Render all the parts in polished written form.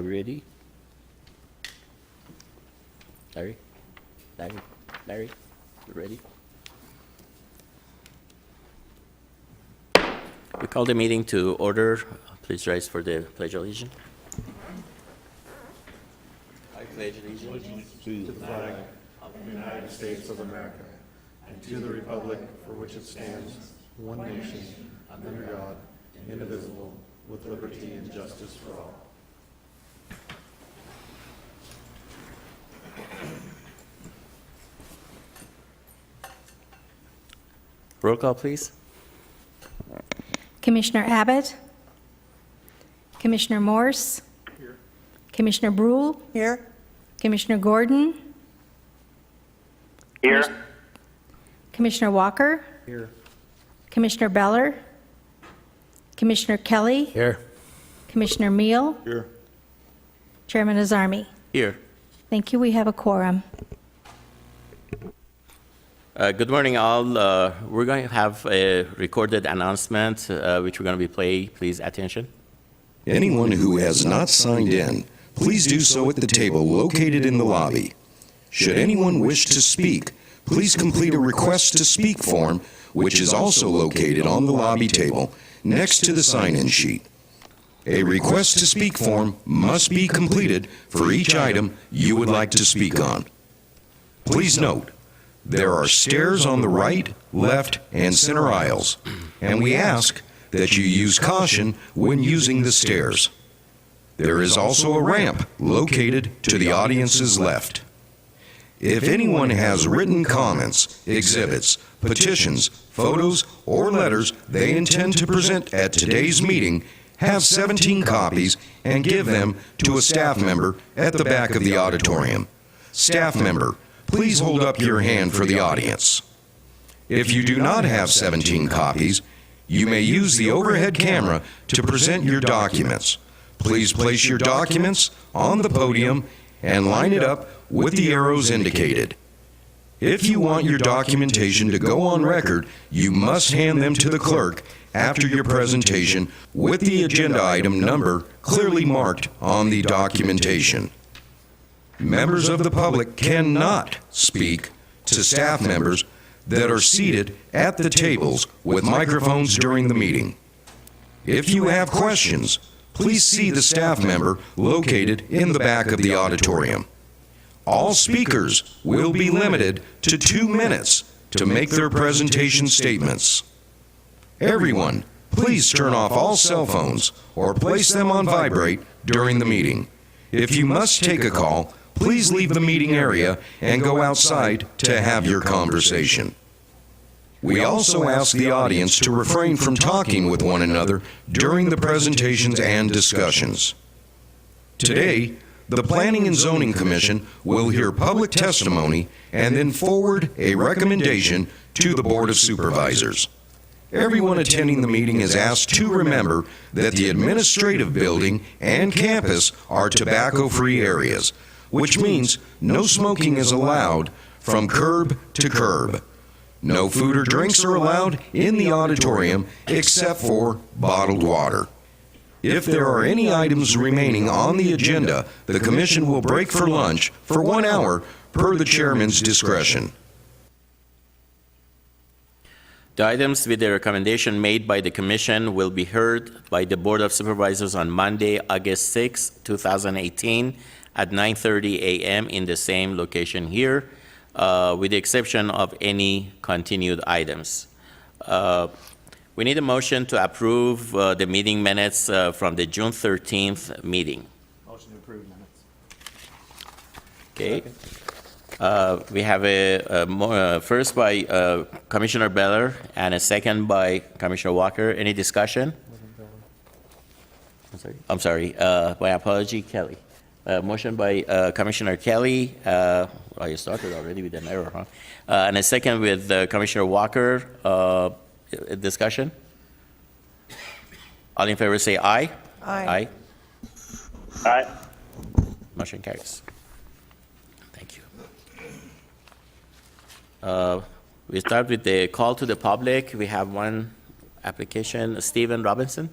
we ready? Larry? Larry? You ready? We call the meeting to order. Please rise for the Pledge of Allegiance. I pledge allegiance To the flag of the United States of America and to the republic for which it stands, one nation, under God, indivisible, with liberty and justice for all. Roll call, please. Commissioner Abbott? Commissioner Morse? Here. Commissioner Brule? Here. Commissioner Gordon? Here. Commissioner Walker? Here. Commissioner Beller? Commissioner Kelly? Here. Commissioner Meal? Here. Chairman Azarmi? Here. Thank you. We have a quorum. Good morning, all. We're going to have a recorded announcement, which we're going to be playing. Please, attention. Anyone who has not signed in, please do so at the table located in the lobby. Should anyone wish to speak, please complete a request to speak form, which is also located on the lobby table next to the sign-in sheet. A request to speak form must be completed for each item you would like to speak on. Please note, there are stairs on the right, left, and center aisles, and we ask that you use caution when using the stairs. There is also a ramp located to the audience's left. If anyone has written comments, exhibits, petitions, photos, or letters they intend to present at today's meeting, have 17 copies and give them to a staff member at the back of the auditorium. Staff member, please hold up your hand for the audience. If you do not have 17 copies, you may use the overhead camera to present your documents. Please place your documents on the podium and line it up with the arrows indicated. If you want your documentation to go on record, you must hand them to the clerk after your presentation with the agenda item number clearly marked on the documentation. Members of the public cannot speak to staff members that are seated at the tables with microphones during the meeting. If you have questions, please see the staff member located in the back of the auditorium. All speakers will be limited to 2 minutes to make their presentation statements. Everyone, please turn off all cell phones or place them on vibrate during the meeting. If you must take a call, please leave the meeting area and go outside to have your conversation. We also ask the audience to refrain from talking with one another during the presentations and discussions. Today, the Planning and Zoning Commission will hear public testimony and then forward a recommendation to the Board of Supervisors. Everyone attending the meeting is asked to remember that the administrative building and campus are tobacco-free areas, which means no smoking is allowed from curb to curb. No food or drinks are allowed in the auditorium except for bottled water. If there are any items remaining on the agenda, the Commission will break for lunch for 1 hour per the Chairman's discretion. The items with the recommendation made by the Commission will be heard by the Board of Supervisors on Monday, August 6, 2018, at 9:30 a.m. in the same location here, with the exception of any continued items. We need a motion to approve the meeting minutes from the June 13th meeting. Motion to approve minutes. Okay. We have a first by Commissioner Beller and a second by Commissioner Walker. Any discussion? I'm sorry. My apology, Kelly. Motion by Commissioner Kelly. You started already with an error, huh? And a second with Commissioner Walker. Discussion? All in favor say aye. Aye. Aye. Motion carries. Thank you. We start with the call to the public. We have one application, Stephen Robinson.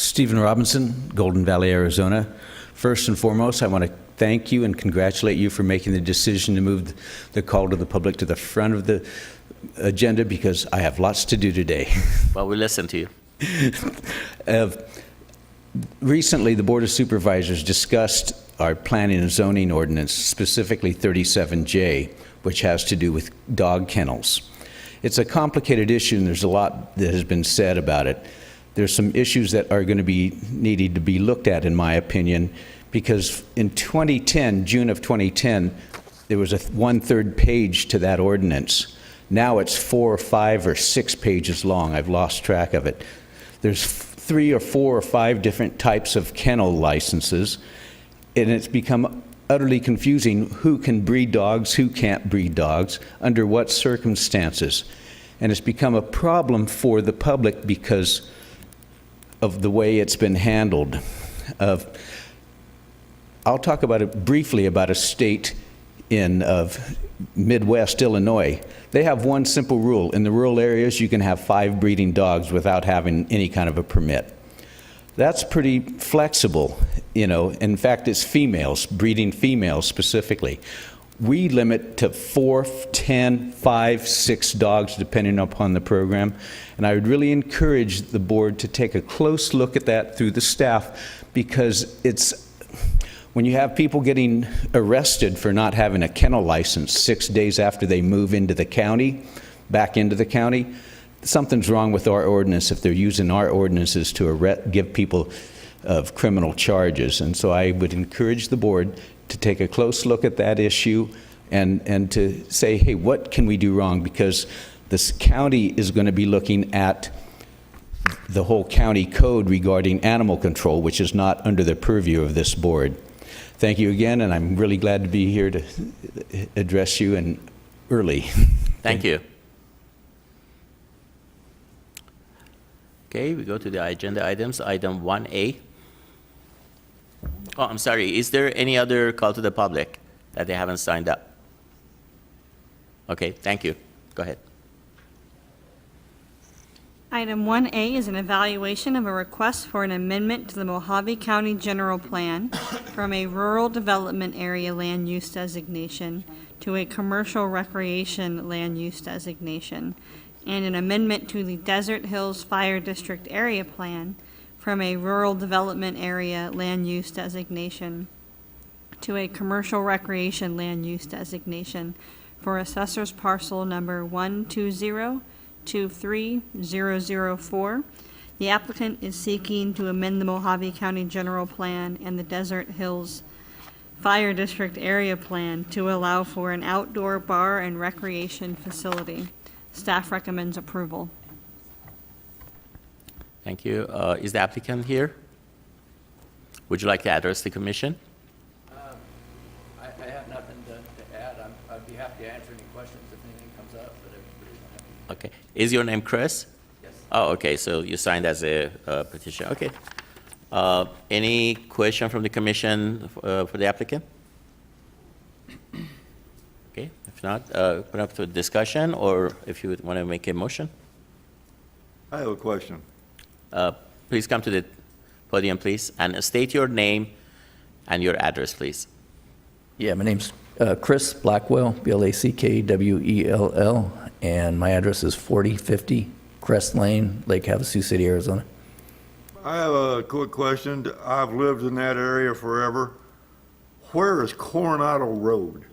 Stephen Robinson, Golden Valley, Arizona. First and foremost, I want to thank you and congratulate you for making the decision to move the call to the public to the front of the agenda because I have lots to do today. Well, we listen to you. Recently, the Board of Supervisors discussed our planning and zoning ordinance, specifically 37J, which has to do with dog kennels. It's a complicated issue, and there's a lot that has been said about it. There's some issues that are going to be needed to be looked at, in my opinion, because in 2010, June of 2010, there was a 1/3 page to that ordinance. Now it's 4 or 5 or 6 pages long. I've lost track of it. There's 3 or 4 or 5 different types of kennel licenses, and it's become utterly confusing who can breed dogs, who can't breed dogs, under what circumstances. And it's become a problem for the public because of the way it's been handled. I'll talk about it briefly about a state in Midwest Illinois. They have one simple rule. In the rural areas, you can have 5 breeding dogs without having any kind of a permit. That's pretty flexible, you know. In fact, it's females, breeding females specifically. We limit to 4, 10, 5, 6 dogs, depending upon the program. And I would really encourage the board to take a close look at that through the staff, because it's, when you have people getting arrested for not having a kennel license 6 days after they move into the county, back into the county, something's wrong with our ordinance if they're using our ordinances to give people of criminal charges. And so I would encourage the board to take a close look at that issue and to say, hey, what can we do wrong? Because this county is going to be looking at the whole county code regarding animal control, which is not under the purview of this board. Thank you again, and I'm really glad to be here to address you and early. Thank you. Okay, we go to the agenda items. Item 1A. Oh, I'm sorry. Is there any other call to the public that they haven't signed up? Okay, thank you. Go ahead. Item 1A is an evaluation of a request for an amendment to the Mojave County General Plan from a rural development area land use designation to a commercial recreation land use designation, and an amendment to the Desert Hills Fire District Area Plan from a rural development area land use designation to a commercial recreation land use designation for assessor's parcel number 120230004. The applicant is seeking to amend the Mojave County General Plan and the Desert Hills Fire District Area Plan to allow for an outdoor bar and recreation facility. Staff recommends approval. Thank you. Is the applicant here? Would you like to address the commission? I have nothing to add. I'd be happy to answer any questions if anything comes up, but everybody's happy. Okay. Is your name Chris? Yes. Oh, okay. So you signed as a petition. Okay. Any question from the commission for the applicant? Okay. If not, open up to discussion, or if you would want to make a motion. I have a question. Please come to the podium, please, and state your name and your address, please. Yeah, my name's Chris Blackwell, Blackwell, and my address is 4050 Crest Lane, Lake Havasu City, Arizona. I have a quick question. I've lived in that area forever. Where is Coronado Road?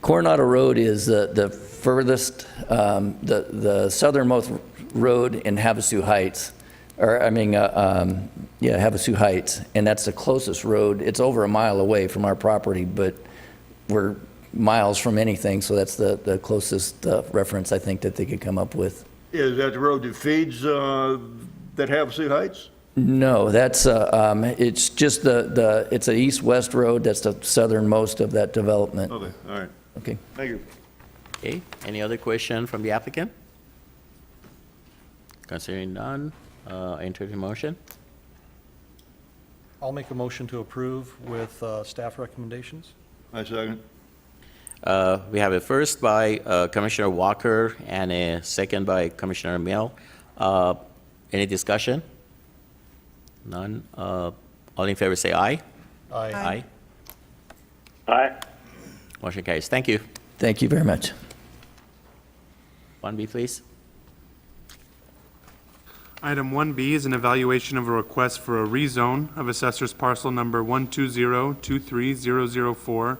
Coronado Road is the furthest, the southernmost road in Havasu Heights, Havasu Heights, and that's the closest road. It's over a mile away from our property, but we're miles from anything, so that's the closest reference I think that they could come up with. Is that the road that feeds that Havasu Heights? No, that's it's just it's an east-west road. That's the southernmost of that development. Okay, all right. Okay. Thank you. Okay. Any other question from the applicant? Considering none, enter the motion. I'll make a motion to approve with staff recommendations. I second. We have a first by Commissioner Walker and a second by Commissioner Mill. Any discussion? None. All in favor say aye. Aye. Aye. Motion carries. Thank you. Thank you very much. 1B, please. Item 1B is an evaluation of a request for a rezone of assessor's parcel number 120-23004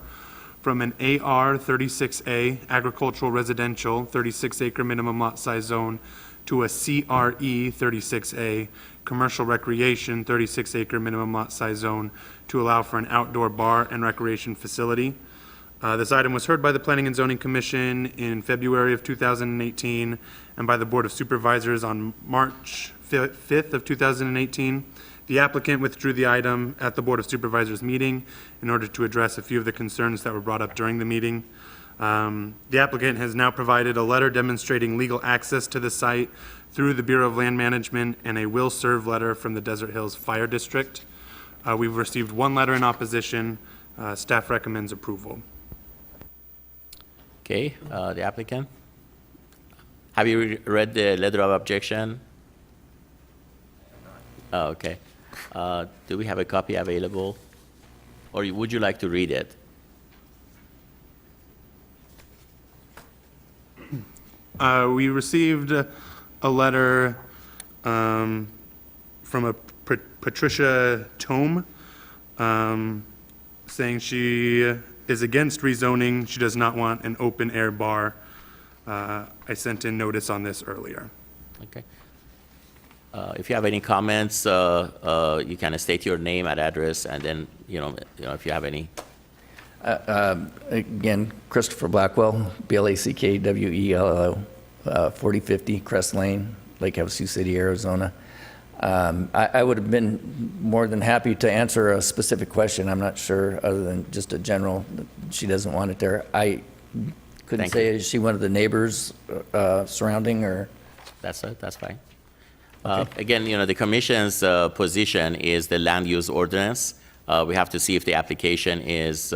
from an AR 36A agricultural residential 36-acre minimum lot size zone to a CRE 36A commercial recreation 36-acre minimum lot size zone to allow for an outdoor bar and recreation facility. This item was heard by the Planning and Zoning Commission in February of 2018 and by the Board of Supervisors on March 5th of 2018. The applicant withdrew the item at the Board of Supervisors meeting in order to address a few of the concerns that were brought up during the meeting. The applicant has now provided a letter demonstrating legal access to the site through the Bureau of Land Management and a will serve letter from the Desert Hills Fire District. We've received one letter in opposition. Staff recommends approval. Okay, the applicant. Have you read the letter of objection? Oh, okay. Do we have a copy available? Or would you like to read it? We received a letter from a Patricia Tome saying she is against rezoning. She does not want an open-air bar. I sent in notice on this earlier. Okay. If you have any comments, you can state your name and address, and then, if you have any. Again, Christopher Blackwell, BLACKWELLO, 4050 Crest Lane, Lake Havasu City, Arizona. I would have been more than happy to answer a specific question. I'm not sure, other than just a general, she doesn't want it there. I couldn't Thank say, you. is she one of the neighbors surrounding, or? That's fine. Again, the commission's position is the land use ordinance. We have to see if the application is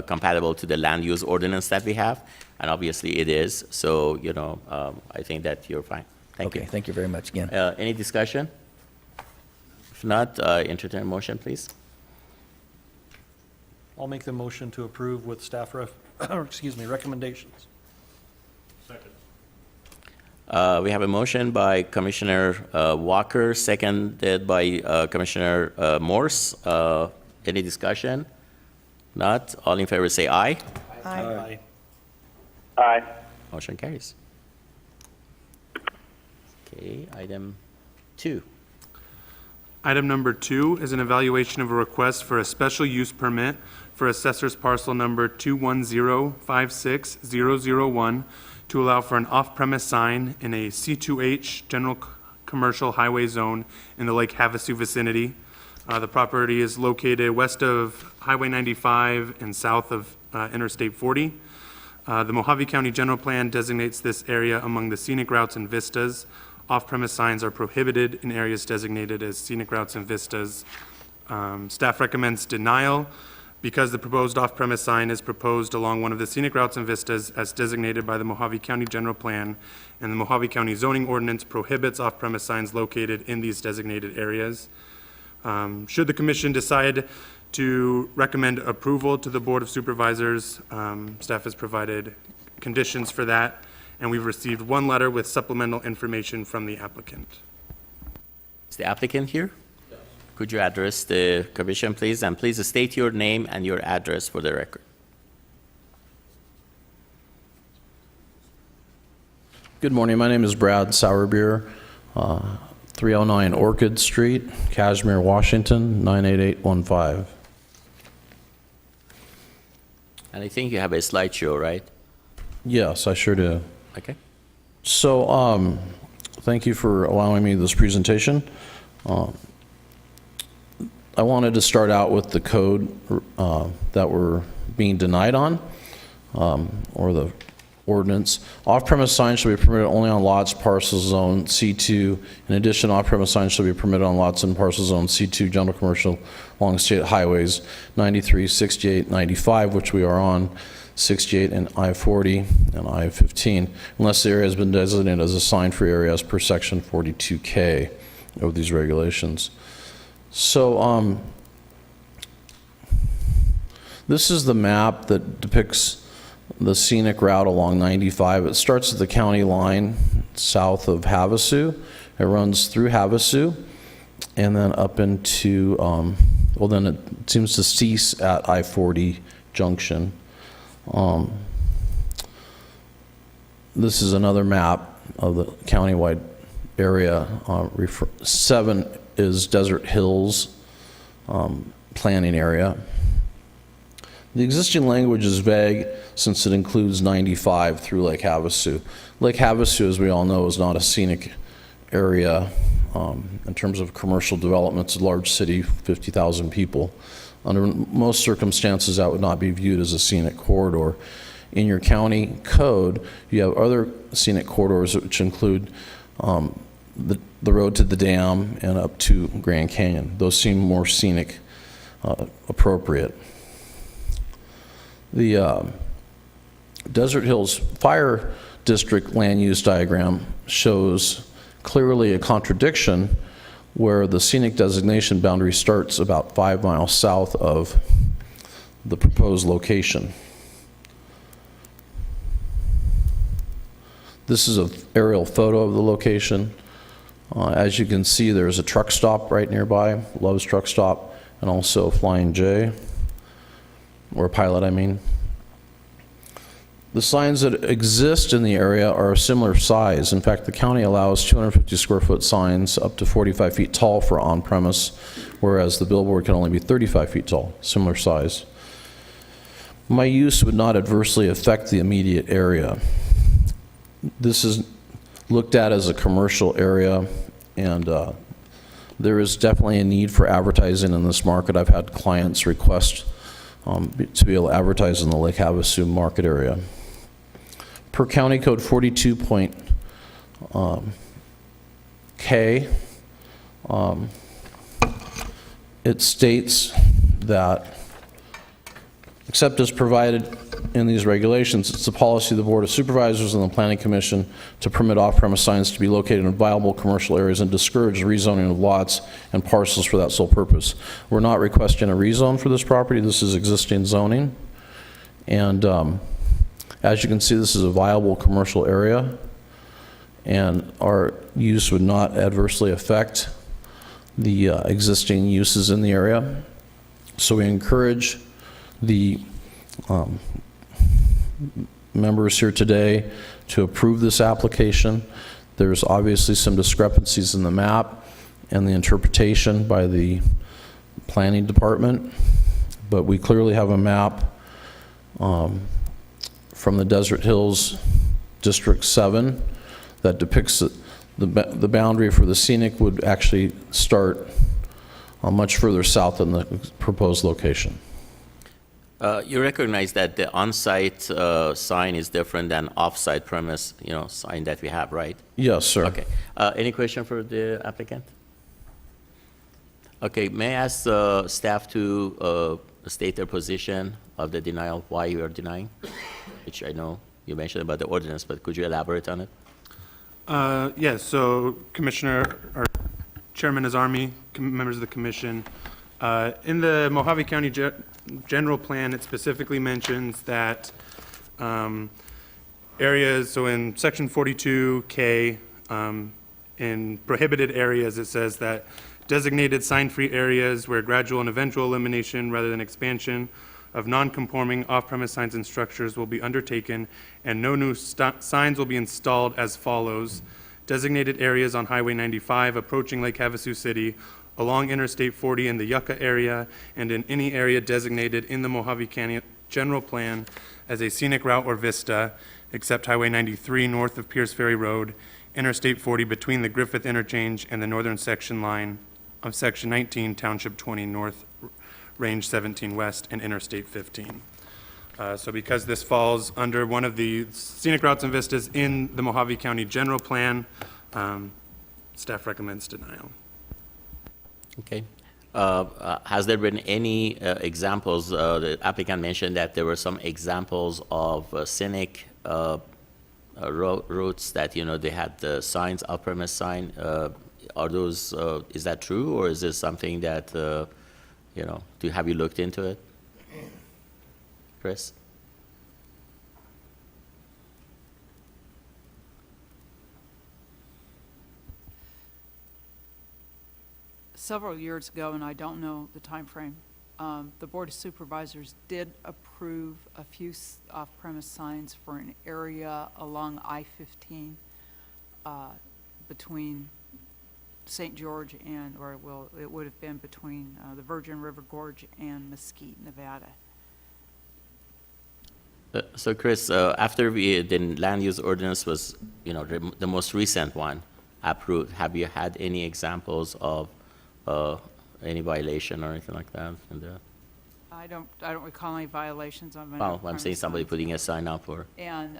compatible to the land use ordinance that we have, and obviously it is. So, I think that you're fine. Thank you. Okay, thank you very much again. Any discussion? If not, entertain a motion, please. I'll make the motion to approve with staff recommendations. We have a motion by Commissioner Walker, seconded by Commissioner Morse. Any discussion? Not. All in favor say aye. Aye. Aye. Motion carries. Okay, item 2. Item number 2 is an evaluation of a request for a special use permit for assessor's parcel number 210560001 to allow for an off-premise sign in a C2H general commercial highway zone in the Lake Havasu vicinity. The property is located west of Highway 95 and south of Interstate 40. The Mojave County General Plan designates this area among the scenic routes and vistas. Off-premise signs are prohibited in areas designated as scenic routes and vistas. Staff recommends denial because the proposed off-premise sign is proposed along one of the scenic routes and vistas as designated by the Mojave County General Plan, and the Mojave County zoning ordinance prohibits off-premise signs located in these designated areas. Should the commission decide to recommend approval to the Board of Supervisors, staff has provided conditions for that, and we've received one letter with supplemental information from the applicant. Is the applicant here? Yes. Could you address the commission, please? And please state your name and your address for the record. Good morning. My name is Brad Sauerbier, 309 Orchid Street, Kashmir, Washington, 98815. And I think you have a slideshow, right? Yes, I sure do. Okay. So, thank you for allowing me this presentation. I wanted to start out with the code that we're being denied on, or the ordinance. Off-premise signs shall be permitted only on lots, parcel zone C2. In addition, off-premise signs shall be permitted on lots in parcel zone C2, general commercial, along state highways 93, 68, 95, which we are on, 68 and I-40 and I-15, unless the area has been designated as a sign-free area as per section 42K of these regulations. So this is the map that depicts the scenic route along 95. It starts at the county line south of Havasu. It runs through Havasu and then up into, well, then it seems to cease at I-40 junction. This is another map of the countywide area. 7 is Desert Hills planning area. The existing language is vague since it includes 95 through Lake Havasu. Lake Havasu, as we all know, is not a scenic area in terms of commercial development. It's a large city, 50,000 people. Under most circumstances, that would not be viewed as a scenic corridor. In your county code, you have other scenic corridors which include the road to the dam and up to Grand Canyon. Those seem more scenic appropriate. The Desert Hills Fire District land use diagram shows clearly a contradiction where the scenic designation boundary starts about 5 miles south of the proposed location. This is an aerial photo of the location. As you can see, there's a truck stop right nearby, Love's Truck Stop, and also Flying J, or Pilot, I mean. The signs that exist in the area are a similar size. In fact, the county allows 250 square foot signs up to 45 feet tall for on-premise, whereas the billboard can only be 35 feet tall, similar size. My use would not adversely affect the immediate area. This is looked at as a commercial area, and there is definitely a need for advertising in this market. I've had clients request to be able to advertise in the Lake Havasu market area. Per County Code 42.K, it states that, except as provided in these regulations, it's the policy of the Board of Supervisors and the Planning Commission to permit off-premise signs to be located in viable commercial areas and discourage rezoning of lots and parcels for that sole purpose. We're not requesting a rezone for this property. This is existing zoning. And as you can see, this is a viable commercial area, and our use would not adversely affect the existing uses in the area. So we encourage the members here today to approve this application. There's obviously some discrepancies in the map and the interpretation by the planning department, but we clearly have a map from the Desert Hills District 7 that depicts the boundary for the scenic would actually start much further south than the proposed location. You recognize that the on-site sign is different than off-site premise, sign that we have, right? Yes, sir. Okay. Any question for the applicant? Okay, may I ask staff to state their position of the denial, why you are denying? Which I know you mentioned about the ordinance, but could you elaborate on it? Yes, so Commissioner, or Chairman Azarmi, members of the commission, in the Mojave County General Plan, it specifically mentions that areas, so in section 42K, in prohibited areas, it says that designated sign-free areas where gradual and eventual elimination rather than expansion of non-conforming off-premise signs and structures will be undertaken, and no new signs will be installed as follows. Designated areas on Highway 95 approaching Lake Havasu City, along Interstate 40 in the Yucca area, and in any area designated in the Mojave County General Plan as a scenic route or vista, except Highway 93 north of Pierce Ferry Road, Interstate 40 between the Griffith Interchange and the northern section line of Section 19, Township 20 North, Range 17 West, and Interstate 15. So because this falls under one of the scenic routes and vistas in the Mojave County General Plan, staff recommends denial. Okay. Has there been any examples, the applicant mentioned that there were some examples of scenic routes that, they had the signs, off-premise sign. are those, is that true, or is this something that, have you looked into it? Chris? Several years ago, and I don't know the timeframe, the Board of Supervisors did approve a few off-premise signs for an area along I-15 between St. George and, it would have been between the Virgin River Gorge and Mesquite, Nevada. So Chris, after the land use ordinance was, the most recent one approved, have you had any examples of any violation or anything like that? I don't recall any violations of. Well, I'm saying somebody putting a sign up for. And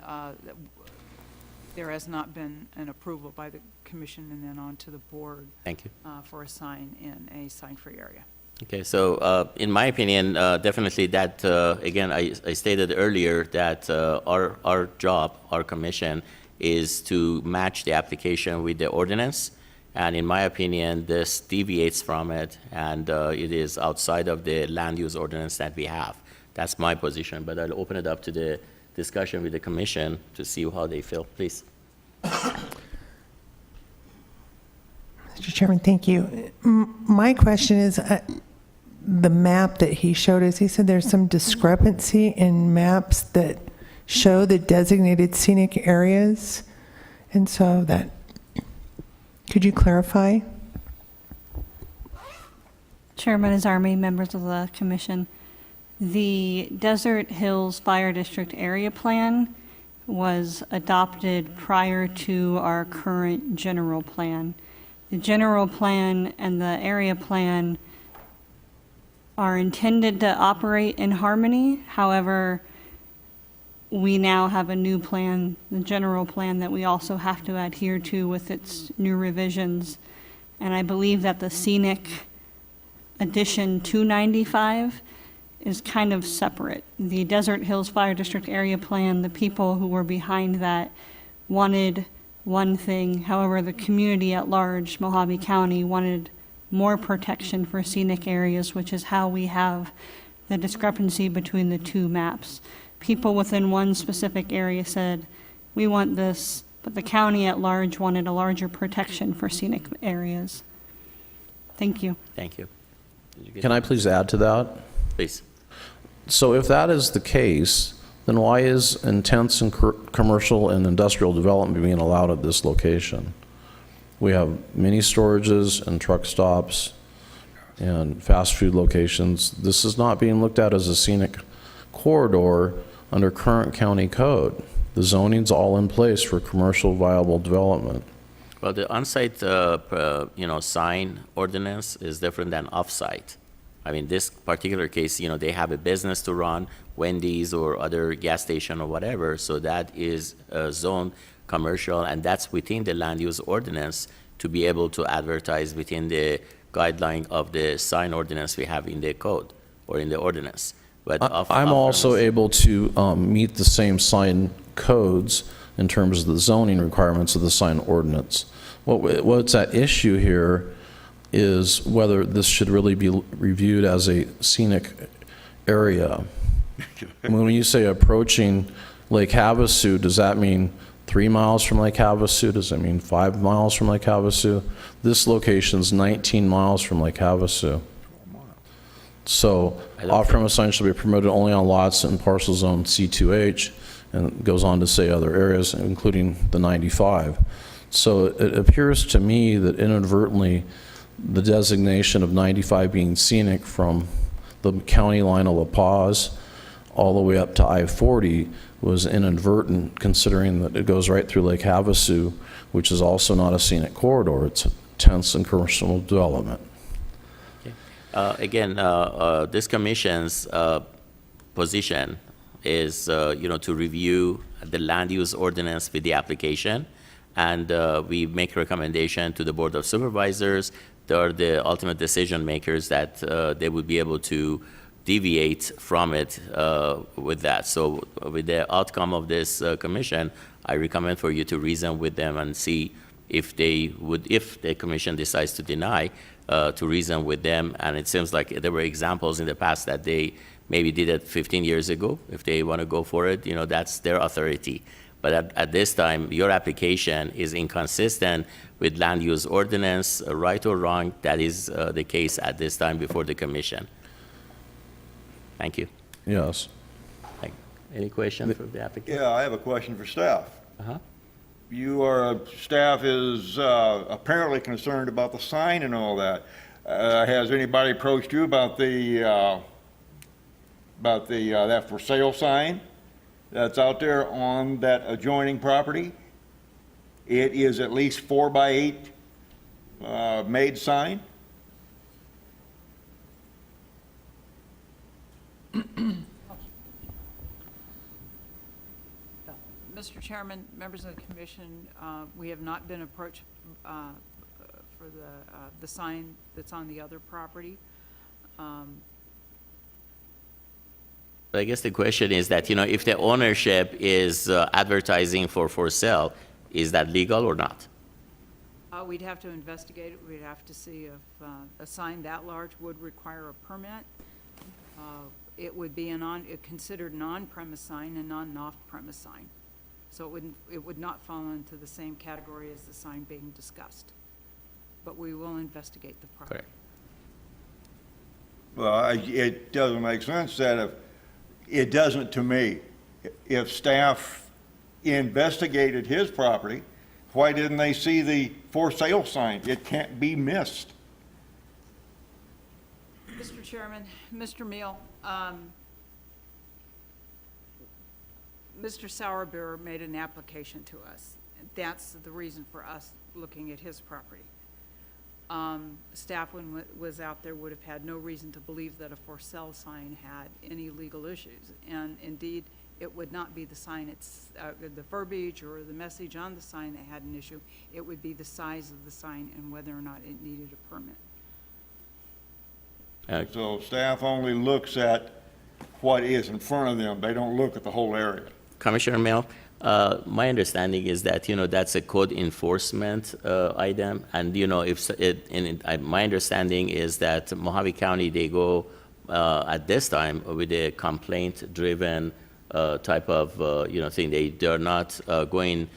there has not been an approval by the commission and then on to the board. Thank you. For a sign in a sign-free area. Okay, so in my opinion, definitely that, again, I stated earlier that our job, our commission, is to match the application with the ordinance. And in my opinion, this deviates from it, and it is outside of the land use ordinance that we have. That's my position, but I'll open it up to the discussion with the commission to see how they feel. Please. Mr. Chairman, thank you. My question is, the map that he showed us, he said there's some discrepancy in maps that show the designated scenic areas. And so could you clarify? Chairman Azarmi, members of the commission, the Desert Hills Fire District Area Plan was adopted prior to our current general plan. The general plan and the area plan are intended to operate in harmony. However, we now have a new plan, the general plan, that we also have to adhere to with its new revisions. And I believe that the scenic addition to 95 is kind of separate. The Desert Hills Fire District Area Plan, the people who were behind that wanted one thing. However, the community at large, Mojave County, wanted more protection for scenic areas, which is how we have the discrepancy between the two maps. People within one specific area said, we want this, but the county at large wanted a larger protection for scenic areas. Thank you. Thank you. Can I please add to that? Please. So if that is the case, then why is intense and commercial and industrial development being allowed at this location? We have mini storages and truck stops and fast food locations. This is not being looked at as a scenic corridor under current county code. The zoning's all in place for commercial viable development. Well, the on-site, sign ordinance is different than off-site. I mean, this particular case, they have a business to run, Wendy's or other gas station or whatever, so that is zoned commercial, and that's within the land use ordinance to be able to advertise within the guideline of the sign ordinance we have in the code or in the ordinance. But I'm also able to meet the same sign codes in terms of the zoning requirements of the sign ordinance. What's at issue here is whether this should really be reviewed as a scenic area. When you say approaching Lake Havasu, does that mean 3 miles from Lake Havasu? Does it mean 5 miles from Lake Havasu? This location's 19 miles from Lake Havasu. So off-premise signs shall be permitted only on lots in parcel zone C2H, and it goes on to say other areas, including the 95. So it appears to me that inadvertently the designation of 95 being scenic from the county line of La Paz all the way up to I-40 was inadvertent, considering that it goes right through Lake Havasu, which is also not a scenic corridor. It's intense and commercial development. Again, this commission's position is, to review the land use ordinance with the application, and we make recommendation to the Board of Supervisors. They are the ultimate decision makers that they would be able to deviate from it with that. So with the outcome of this commission, I recommend for you to reason with them and see if the commission decides to deny, to reason with them. And it seems like there were examples in the past that they maybe did it 15 years ago. If they want to go for it, that's their authority. But at this time, your application is inconsistent with land use ordinance, right or wrong. That is the case at this time before the commission. Thank you. Yes. Any questions for the applicant? Yeah, I have a question for staff. Uh-huh. Staff is apparently concerned about the sign and all that. Has anybody approached you about that for sale sign that's out there on that adjoining property? It is at least 4 by 8 made sign. Mr. Chairman, members of the commission, we have not been approached for the sign that's on the other property. I guess the question is that, if the ownership is advertising for sale, is that legal or not? We'd have to investigate it. We'd have to see if a sign that large would require a permit. It would be considered an on-premise sign and not an off-premise sign. So it would not fall into the same category as the sign being discussed. But we will investigate the property. Correct. Well, it doesn't make sense that it doesn't to me. If staff investigated his property, why didn't they see the for sale sign? It can't be missed. Mr. Chairman, Mr. Meal, Mr. Sauerbier made an application to us. That's the reason for us looking at his property. Staff, when was out there, would have had no reason to believe that a for sale sign had any legal issues. And indeed, it would not be the sign, the verbiage or the message on the sign that had an issue. It would be the size of the sign and whether or not it needed a permit. So staff only looks at what is in front of them. They don't look at the whole area. Commissioner Mill, my understanding is that, that's a code enforcement item. And, my understanding is that Mojave County, they go at this time with a complaint-driven type of, thing. They're not going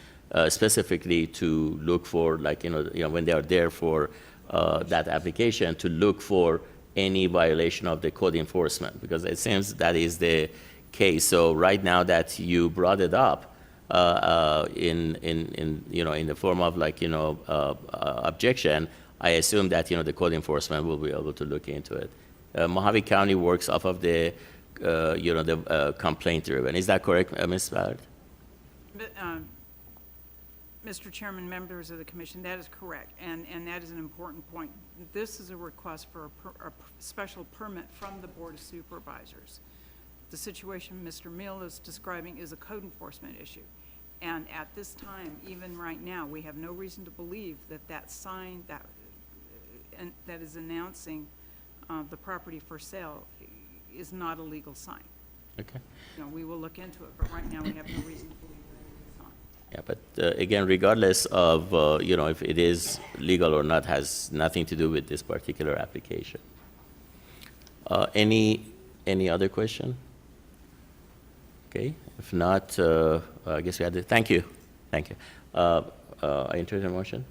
specifically to look for, when they are there for that application, to look for any violation of the code enforcement, because it seems that is the case. So right now that you brought it up in the form of objection, I assume that the code enforcement will be able to look into it. Mojave County works off of the complaint driven. Is that correct, Ms. Ballard? Mr. Chairman, members of the commission, that is correct, and that is an important point. This is a request for a special permit from the Board of Supervisors. The situation Mr. Mill is describing is a code enforcement issue. And at this time, even right now, we have no reason to believe that sign that is announcing the property for sale is not a legal sign. Okay. We will look into it, but right now we have no reason to believe that it is not. Yeah, but again, regardless of, if it is legal or not, has nothing to do with this particular application. Any other question? Okay, if not, I guess we had to, thank you. I entertain a motion.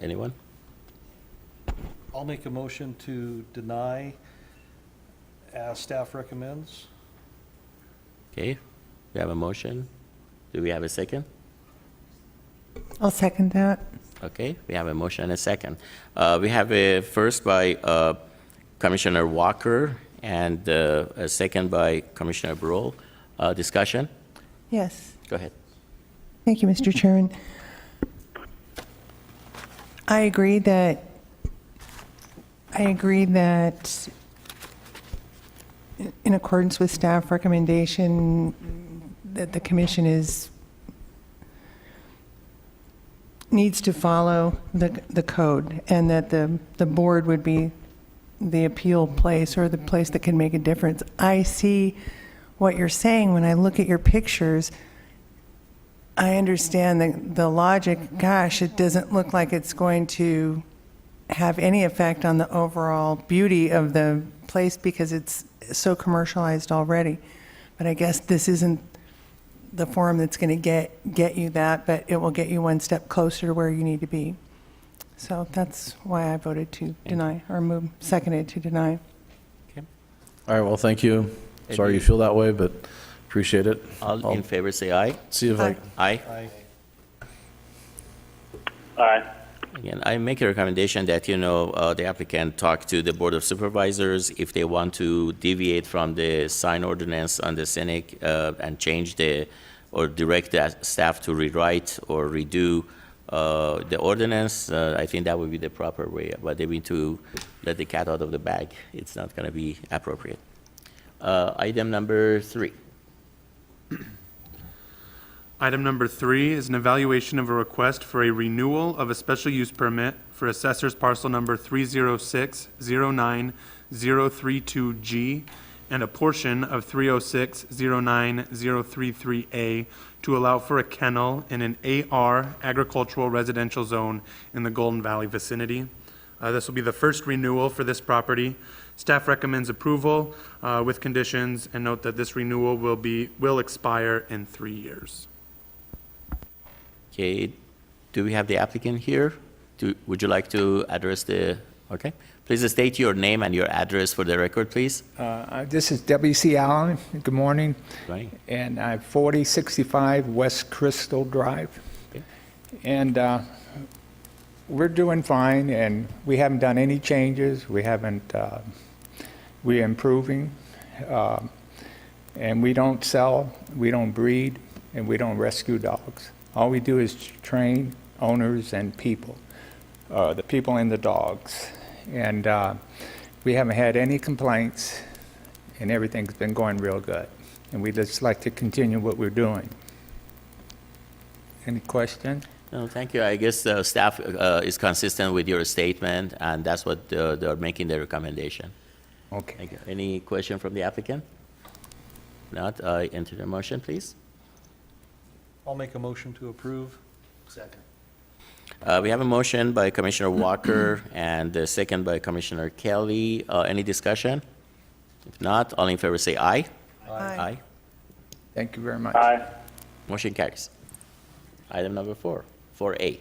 Anyone? I'll make a motion to deny as staff recommends. Okay, we have a motion. Do we have a second? I'll second that. Okay, we have a motion and a second. We have a first by Commissioner Walker and a second by Commissioner Burrell. Discussion? Yes. Go ahead. Thank you, Mr. Chairman. I agree that in accordance with staff recommendation, that the commission needs to follow the code, and that the board would be the appeal place or the place that can make a difference. I see what you're saying when I look at your pictures. I understand the logic. Gosh, it doesn't look like it's going to have any effect on the overall beauty of the place because it's so commercialized already. But I guess this isn't the forum that's going to get you that, but it will get you one step closer to where you need to be. So that's why I voted to deny, or seconded to deny. All right, well, thank you. Sorry you feel that way, but appreciate it. All in favor, say aye. See if I, Aye. Aye. Again, I make a recommendation that, the applicant talk to the Board of Supervisors if they want to deviate from the sign ordinance on the scenic and change or direct the staff to rewrite or redo the ordinance. I think that would be the proper way, but they need to let the cat out of the bag. It's not going to be appropriate. Item number 3. Item number 3 is an evaluation of a request for a renewal of a special use permit for assessor's parcel number 306-09032G and a portion of 306-09033A to allow for a kennel in an AR agricultural residential zone in the Golden Valley vicinity. This will be the first renewal for this property. Staff recommends approval with conditions, and note that this renewal will expire in 3 years. Okay, do we have the applicant here? Would you like to address okay? Please state your name and your address for the record, please. This is W.C. Allen. Good morning. Right. And I'm 4065 West Crystal Drive. Okay. And we're doing fine, and we haven't done any changes. We're improving. And we don't sell, we don't breed, and we don't rescue dogs. All we do is train owners and people, the people and the dogs. And we haven't had any complaints, and everything's been going real good. And we'd just like to continue what we're doing. Any question? No, thank you. I guess the staff is consistent with your statement, and that's what they're making the recommendation. Okay. Thank you. Any question from the applicant? Not, I enter the motion, please. I'll make a motion to approve. Second. We have a motion by Commissioner Walker and a second by Commissioner Kelly. Any discussion? If not, all in favor say aye. Aye. Thank you very much. Aye. Motion carries. Item number 4A.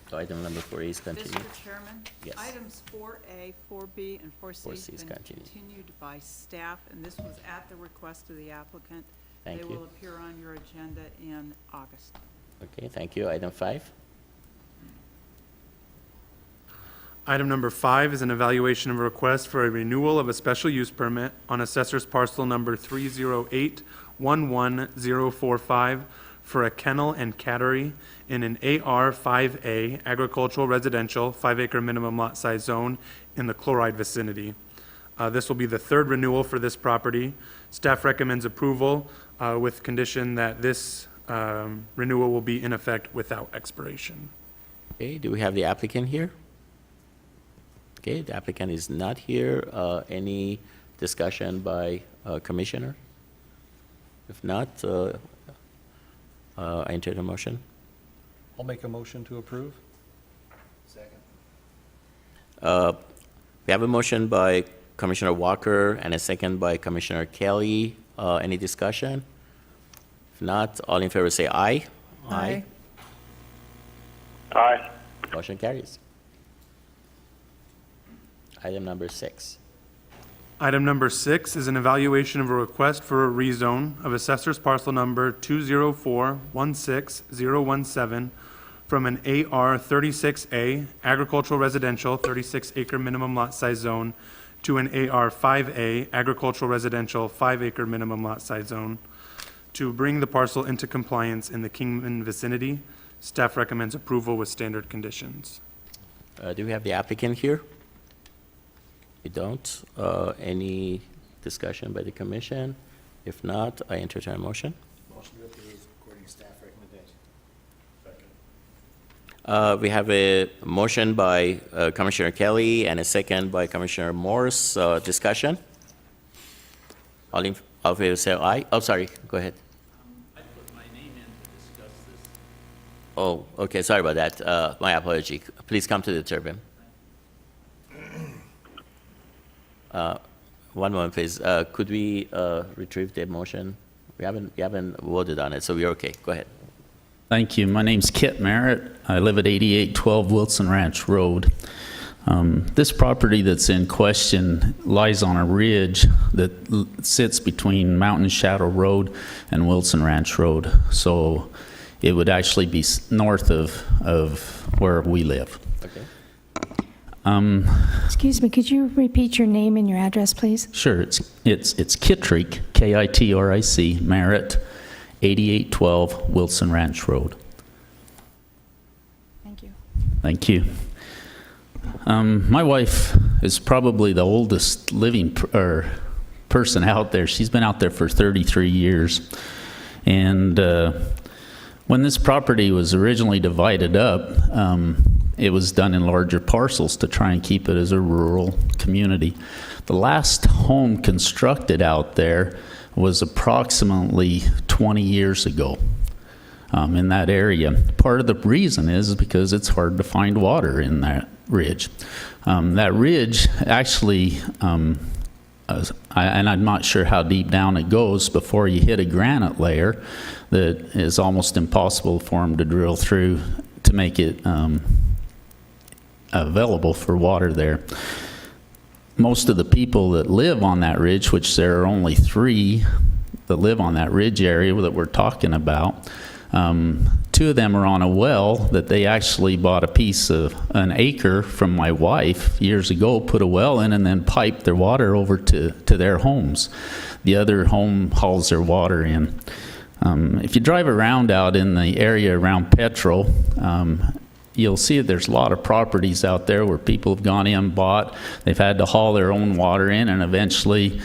So item number 4A is continued. Mr. Chairman? Yes. Items 4A, 4B, and 4C 4C is have been continued. continued by staff, and this was at the request of the applicant. Thank They you. will appear on your agenda in August. Okay, thank you. Item 5. Item number 5 is an evaluation of a request for a renewal of a special use permit on assessor's parcel number 308-11045 for a kennel and cattery in an AR 5A agricultural residential 5-acre minimum lot size zone in the Chloride vicinity. This will be the third renewal for this property. Staff recommends approval with condition that this renewal will be in effect without expiration. Okay, do we have the applicant here? Okay, the applicant is not here. Any discussion by Commissioner? If not, I enter the motion. I'll make a motion to approve. Second. We have a motion by Commissioner Walker and a second by Commissioner Kelly. Any discussion? If not, all in favor say aye. Aye. Aye. Motion carries. Item number 6. Item number 6 is an evaluation of a request for a rezone of assessor's parcel number 204-16017 from an AR 36A agricultural residential 36-acre minimum lot size zone to an AR 5A agricultural residential 5-acre minimum lot size zone to bring the parcel into compliance in the Kingman vicinity. Staff recommends approval with standard conditions. Do we have the applicant here? We don't. Any discussion by the commission? If not, I entertain a motion. Motion to approve according to staff recommendation. We have a motion by Commissioner Kelly and a second by Commissioner Morse. Discussion? All in favor say aye. Oh, sorry, go ahead. I put my name in to discuss this. Oh, okay, sorry about that. My apology. Please come to the turbine. One moment, please. Could we retrieve the motion? We haven't voted on it, so we're okay. Go ahead. Thank you. My name's Kit Merritt. I live at 8812 Wilson Ranch Road. This property that's in question lies on a ridge that sits between Mountain Shadow Road and Wilson Ranch Road. So it would actually be north of where we live. Okay. Excuse me, could you repeat your name and your address, please? Sure, it's Kittrick, K-I-T-R-I-C, Merritt, 8812 Wilson Ranch Road. Thank you. Thank you. My wife is probably the oldest living person out there. She's been out there for 33 years. And when this property was originally divided up, it was done in larger parcels to try and keep it as a rural community. The last home constructed out there was approximately 20 years ago in that area. Part of the reason is because it's hard to find water in that ridge. That ridge actually, and I'm not sure how deep down it goes before you hit a granite layer that is almost impossible for them to drill through to make it available for water there. Most of the people that live on that ridge, which there are only 3 that live on that ridge area that we're talking about, 2 of them are on a well that they actually bought a piece of an acre from my wife years ago, put a well in, and then piped their water over to their homes. The other home hauls their water in. If you drive around out in the area around Petrol, you'll see that there's a lot of properties out there where people have gone in, bought, they've had to haul their own water in, and eventually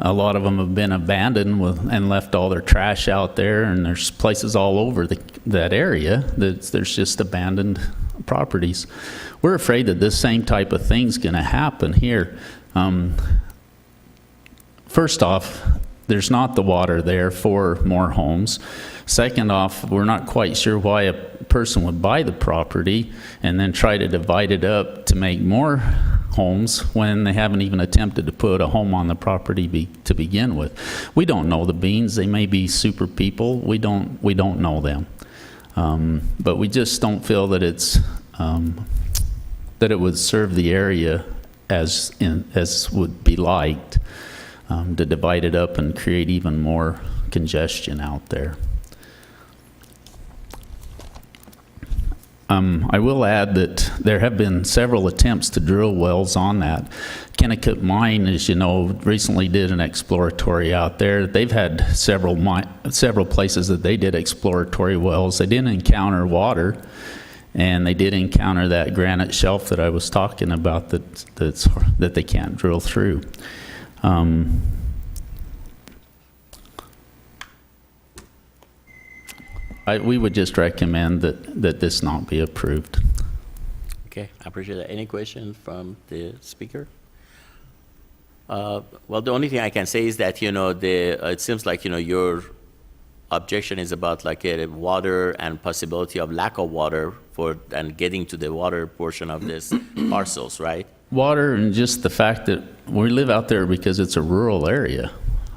a lot of them have been abandoned and left all their trash out there, and there's places all over that area that there's just abandoned properties. We're afraid that this same type of thing's going to happen here. First off, there's not the water there for more homes. Second off, we're not quite sure why a person would buy the property and then try to divide it up to make more homes when they haven't even attempted to put a home on the property to begin with. We don't know the Beans. They may be super people. We don't know them. But we just don't feel that that it would serve the area as would be liked, to divide it up and create even more congestion out there. I will add that there have been several attempts to drill wells on that. Kennecott Mine, as you know, recently did an exploratory out there. They've had several places that they did exploratory wells. They didn't encounter water, and they did encounter that granite shelf that I was talking about that they can't drill through. We would just recommend that this not be approved. Okay, I appreciate that. Any questions from the speaker? Well, the only thing I can say is that, it seems like, your objection is about like water and possibility of lack of water and getting to the water portion of this parcels, right? Water, and just the fact that we live out there because it's a rural area.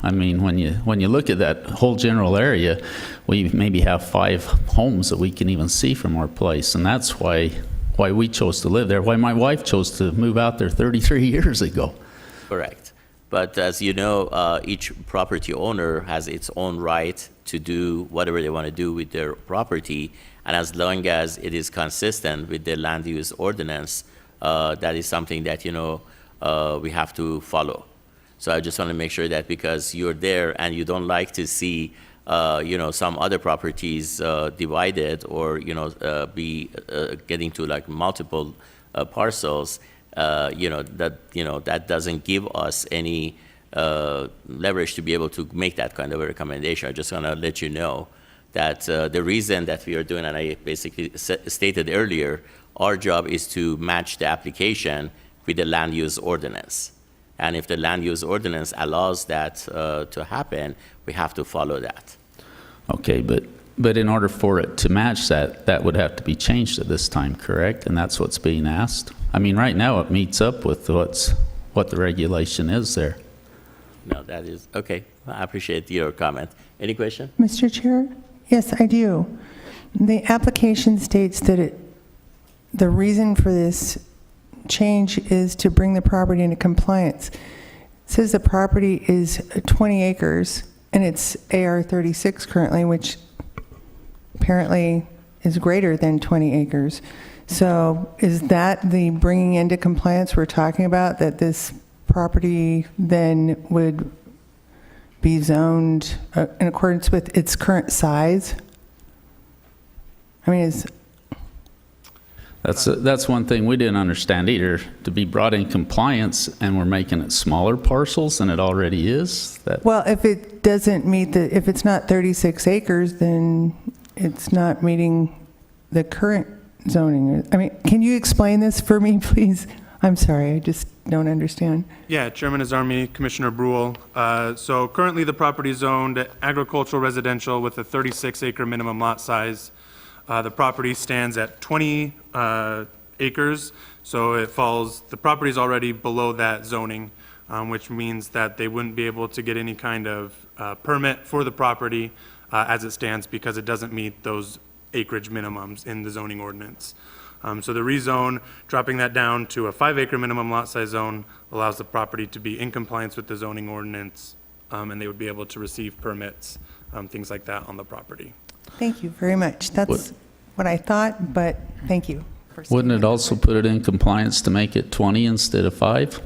I mean, when you look at that whole general area, we maybe have 5 homes that we can even see from our place, and that's why we chose to live there, why my wife chose to move out there 33 years ago. Correct. But as you know, each property owner has its own right to do whatever they want to do with their property, and as long as it is consistent with the land use ordinance, that is something that, we have to follow. So I just want to make sure that because you're there and you don't like to see, some other properties divided or, be getting to like multiple parcels, that doesn't give us any leverage to be able to make that kind of a recommendation. I just want to let you know that the reason that we are doing, and I basically stated earlier, our job is to match the application with the land use ordinance. And if the land use ordinance allows that to happen, we have to follow that. Okay, but in order for it to match that, that would have to be changed at this time, correct? And that's what's being asked? I mean, right now it meets up with what the regulation is there. No, that is, okay, I appreciate your comment. Any question? Mr. Chair? Yes, I do. The application states that the reason for this change is to bring the property into compliance. It says the property is 20 acres, and it's AR 36 currently, which apparently is greater than 20 acres. So is that the bringing into compliance we're talking about, that this property then would be zoned in accordance with its current size? I mean, That's one thing we didn't understand either, to be brought in compliance and we're making it smaller parcels than it already is. well, if it doesn't meet if it's not 36 acres, then it's not meeting the current zoning. I mean, can you explain this for me, please? I'm sorry, I just don't understand. Yeah, Chairman Azarmi, Commissioner Brule. So currently the property is zoned agricultural residential with a 36-acre minimum lot size. The property stands at 20 acres, so the property is already below that zoning, which means that they wouldn't be able to get any kind of permit for the property as it stands because it doesn't meet those acreage minimums in the zoning ordinance. So the rezone, dropping that down to a 5-acre minimum lot size zone, allows the property to be in compliance with the zoning ordinance, and they would be able to receive permits, things like that on the property. Thank you very much. That's what I thought, but thank you. Wouldn't it also put it in compliance to make it 20 instead of 5?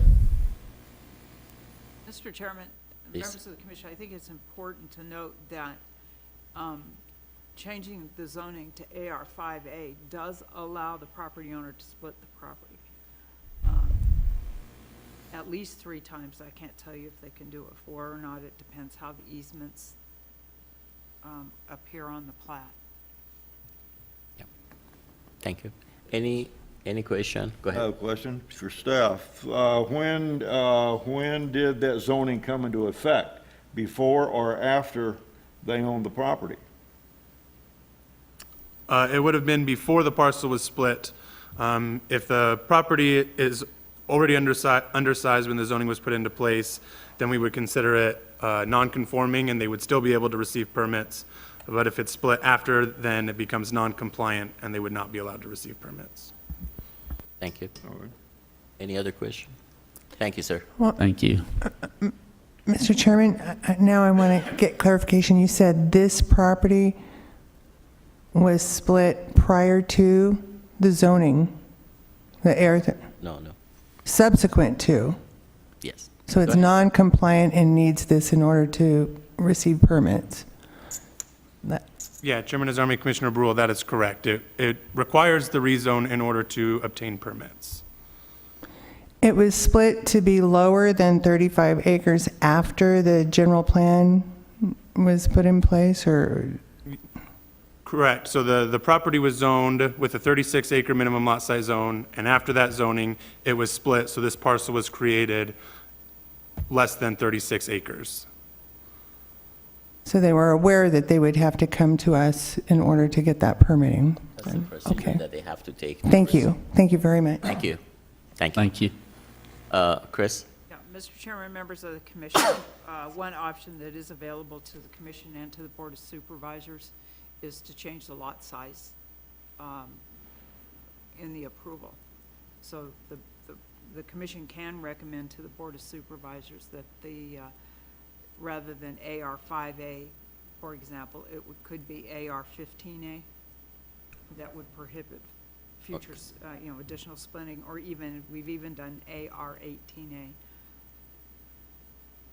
Mr. Chairman, members of the commission, I think it's important to note that changing the zoning to AR5A does allow the property owner to split the property. At least 3 times. I can't tell you if they can do it 4 or not. It depends how the easements appear on the plat. Thank you. Any question? Go I ahead. have a question for staff. When did that zoning come into effect? Before or after they owned the property? It would have been before the parcel was split. If the property is already undersized when the zoning was put into place, then we would consider it non-conforming and they would still be able to receive permits. But if it's split after, then it becomes non-compliant and they would not be allowed to receive permits. Thank you. Any other question? Thank you, sir. Thank you. Mr. Chairman, now I want to get clarification. You said this property was split prior to the zoning, the air, No. subsequent to? Yes. So it's Go ahead. non-compliant and needs this in order to receive permits? Yeah, Chairman Azarmi, Commissioner Brule, that is correct. It requires the rezone in order to obtain permits. It was split to be lower than 35 acres after the general plan was put in place, or? Correct. So the property was zoned with a 36-acre minimum lot size zone, and after that zoning, it was split, so this parcel was created less than 36 acres. So they were aware that they would have to come to us in order to get that permitting? That's the procedure Okay. that they have to take. Thank you. Thank you very much. Thank you. Thank you. Thank you. Chris? Yeah, Mr. Chairman, members of the commission, one option that is available to the commission and to the Board of Supervisors is to change the lot size in the approval. So the commission can recommend to the Board of Supervisors that rather than AR5A, for example, could be AR15A. That would prohibit future, additional splitting, or we've even done AR18A.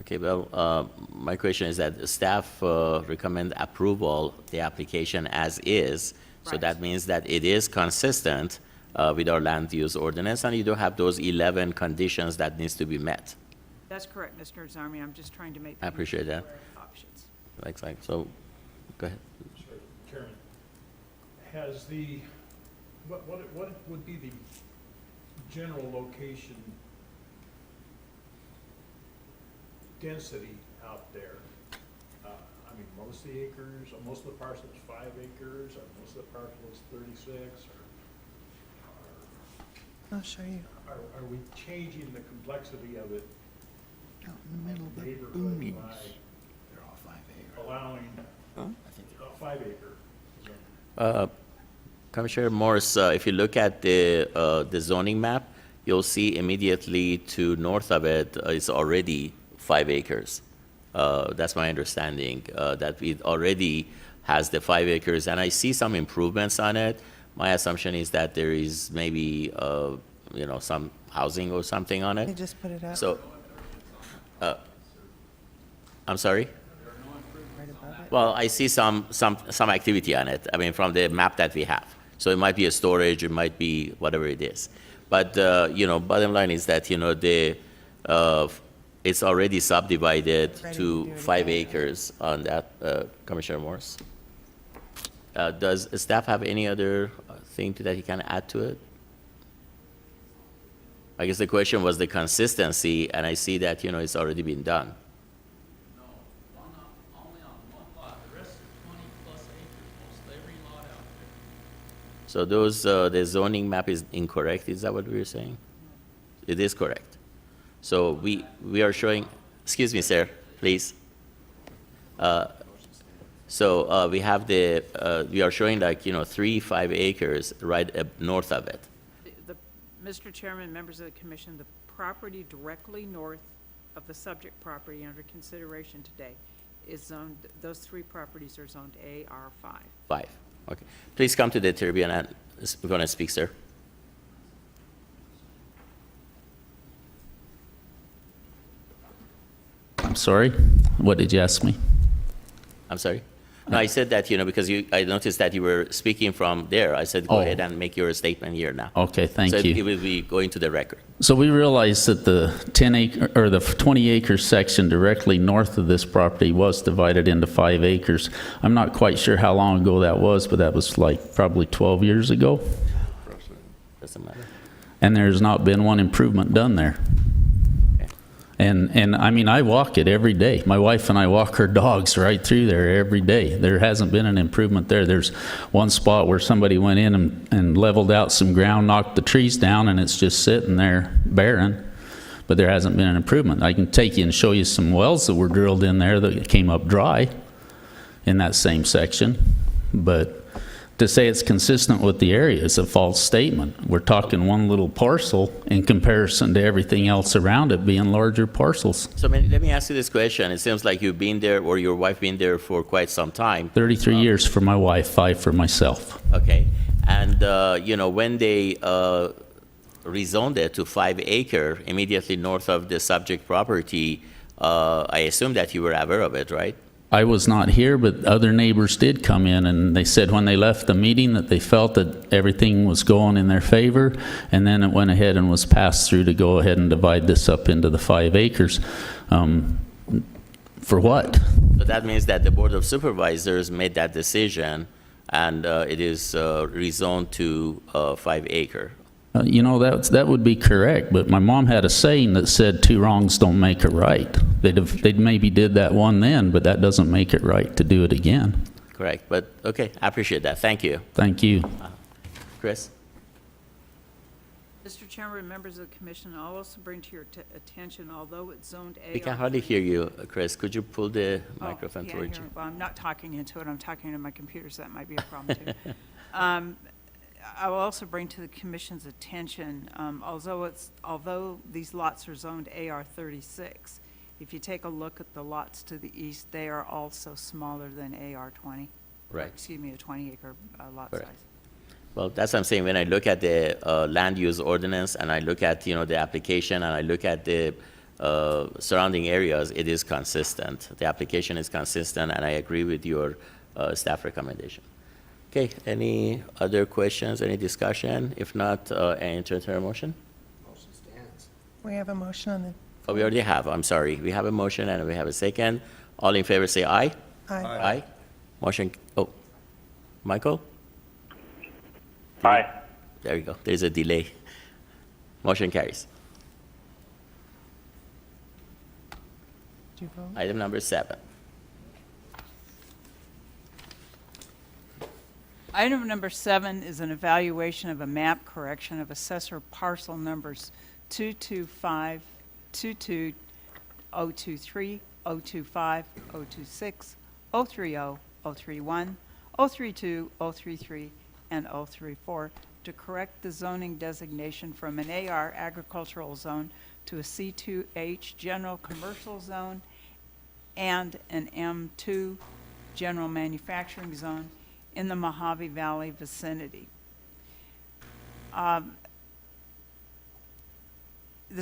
Okay, well, my question is that staff recommend approval the application as is. So Right. that means that it is consistent with our land use ordinance, and you do have those 11 conditions that needs to be met. That's correct, Mr. Azarmi. I'm just trying to make. I appreciate that. Options. Like, so, go ahead. Chairman, has what would be the general location density out there? I mean, most of the acres, most of the parcel is 5 acres, or most of the parcel is 36, I'll show you. are we changing the complexity of it? Out in the middle of the Neighborhood boonies. by They're all 5 acre. allowing a 5 acre zone? Commissioner Morris, if you look at the zoning map, you'll see immediately to north of it is already 5 acres. That's my understanding, that it already has the 5 acres, and I see some improvements on it. My assumption is that there is maybe, some housing or something on They it. just put it up So, I'm sorry? right above it. Well, I see some activity on it, I mean, from the map that we have. So it might be a storage, it might be whatever it is. But, bottom line is that, it's already subdivided Ready to to do it 5 again. acres on that, Commissioner Morris. Does staff have any other thing that you can add to it? I guess the question was the consistency, and I see that, it's already been done. No, only on one lot, the rest are 20+ acres, most every lot out there. So the zoning map is incorrect, is that what we were saying? It is correct. So we are showing, excuse me, sir, please. So we have we are showing 3-5 acres right north of it. Mr. Chairman, members of the commission, the property directly north of the subject property under consideration today is zoned, those 3 properties are zoned AR5. 5, okay. Please come to the tribune and we're going to speak, sir. I'm sorry, what did you ask me? I'm sorry? No, I said that, because I noticed that you were speaking from there. I said, go Oh. ahead and make your statement here now. Okay, thank So you. it will be going to the record. So we realized that the 10 acre, or the 20 acre section directly north of this property was divided into 5 acres. I'm not quite sure how long ago that was, but that was like probably 12 years ago. Doesn't matter. And there's not been one improvement done there. And I mean, I walk it every day. My wife and I walk her dogs right through there every day. There hasn't been an improvement there. There's one spot where somebody went in and leveled out some ground, knocked the trees down, and it's just sitting there barren. But there hasn't been an improvement. I can take you and show you some wells that were drilled in there that came up dry in that same section. But to say it's consistent with the area is a false statement. We're talking one little parcel in comparison to everything else around it being larger parcels. So let me ask you this question. It seems like you've been there, or your wife been there for quite some time. 33 years for my wife, 5 for myself. Okay. And, when they rezoned it to 5 acre immediately north of the subject property, I assume that you were aware of it, right? I was not here, but other neighbors did come in, and they said when they left the meeting that they felt that everything was going in their favor, and then it went ahead and was passed through to go ahead and divide this up into the 5 acres. For what? So that means that the Board of Supervisors made that decision, and it is rezoned to 5 acre. That would be correct, but my mom had a saying that said 2 wrongs don't make a right. They'd maybe did that one then, but that doesn't make it right to do it again. Correct, but, okay, I appreciate that. Thank you. Thank you. Chris? Mr. Chairman, members of the commission, I'll also bring to your attention, although it's zoned AR. We can hardly hear you, Chris. Could you pull the Oh, microphone yeah, towards here. you? Well, I'm not talking into it, I'm talking to my computer, so that might be a problem too. I will also bring to the commission's attention, although these lots are zoned AR 36, if you take a look at the lots to the east, they are also smaller than AR 20. Right. Excuse me, a 20 acre lot Correct. size. Well, that's what I'm saying. When I look at the land use ordinance, and I look at, the application, and I look at the surrounding areas, it is consistent. The application is consistent, and I agree with your staff recommendation. Okay, any other questions, any discussion? If not, I entertain a motion. Motion stands. We have a motion on the, Oh, we already have, I'm sorry. We have a motion and we have a second. All in favor say aye. aye. Aye. Motion, oh, Michael? Aye. There you go. There's a delay. Motion carries. Did you vote? Item number 7. Item number 7 is an evaluation of a map correction of assessor parcel numbers 225, 22, 023, 025, 026, 030, 031, 032, 033, and 034 to correct the zoning designation from an AR agricultural zone to a C2H general commercial zone and an M2 general manufacturing zone in the Mojave Valley vicinity. The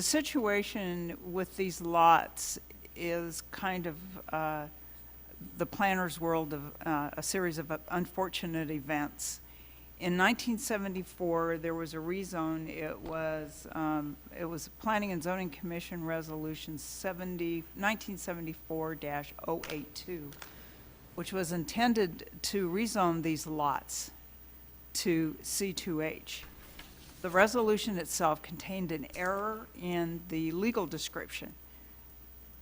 situation with these lots is kind of the planner's world of a series of unfortunate events. In 1974, there was a rezone. It was Planning and Zoning Commission Resolution 1974-082, which was intended to rezone these lots to C2H. The resolution itself contained an error in the legal description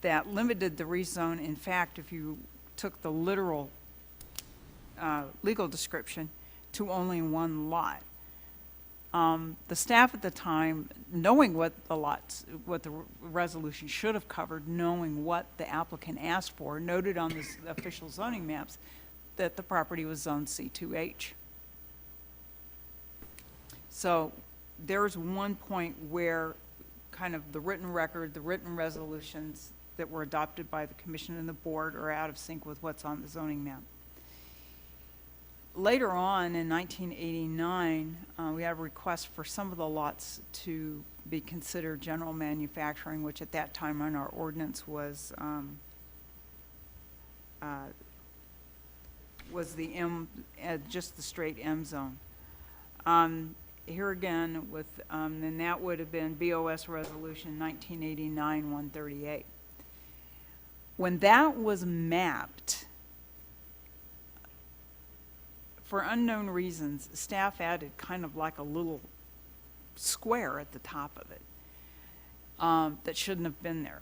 that limited the rezone. In fact, if you took the literal legal description, to only one lot. The staff at the time, knowing what the resolution should have covered, knowing what the applicant asked for, noted on the official zoning maps that the property was zoned C2H. So there's one point where kind of the written record, the written resolutions that were adopted by the commission and the board are out of sync with what's on the zoning map. Later on, in 1989, we had a request for some of the lots to be considered general manufacturing, which at that time on our ordinance was the M, just the straight M zone. Here again, and that would have been BOS Resolution 1989-138. When that was mapped, for unknown reasons, staff added kind of like a little square at the top of it that shouldn't have been there.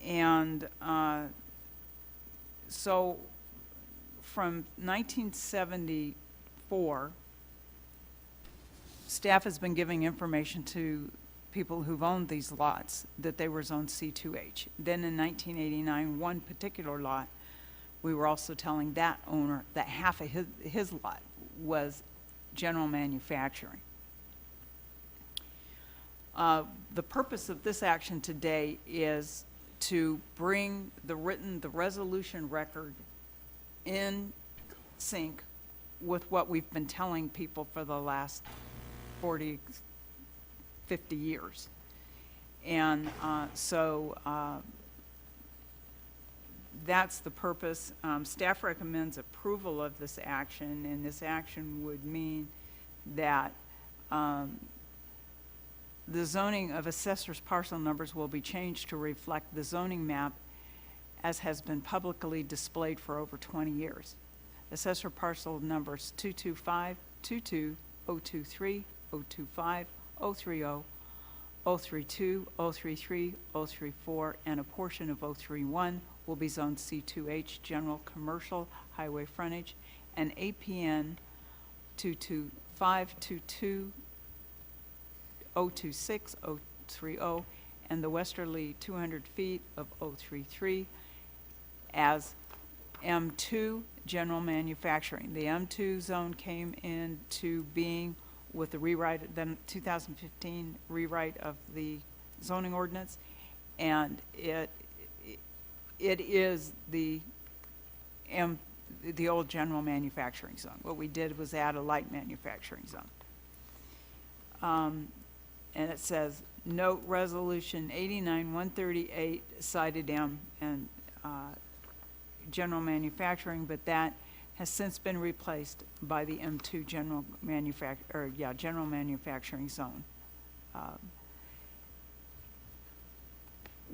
And so from 1974, staff has been giving information to people who've owned these lots that they were zoned C2H. Then in 1989, one particular lot, we were also telling that owner that half of his lot was general manufacturing. The purpose of this action today is to bring the resolution record in sync with what we've been telling people for the last 40, 50 years. And that's the purpose. Staff recommends approval of this action, and this action would mean that the zoning of assessor's parcel numbers will be changed to reflect the zoning map as has been publicly displayed for over 20 years. Assessor parcel numbers 225, 22, 023, 025, 030, 032, 033, 034, and a portion of 031 will be zoned C2H, general commercial highway frontage, and APN 22522, 026, 030, and the westerly 200 feet of 033 as M2 general manufacturing. The M2 zone came into being with the rewrite, the 2015 rewrite of the zoning ordinance, and it is the old general manufacturing zone. What we did was add a light manufacturing zone. And it says, note resolution 89-138 cited M and general manufacturing, but that has since been replaced by the M2 general manufacturing zone.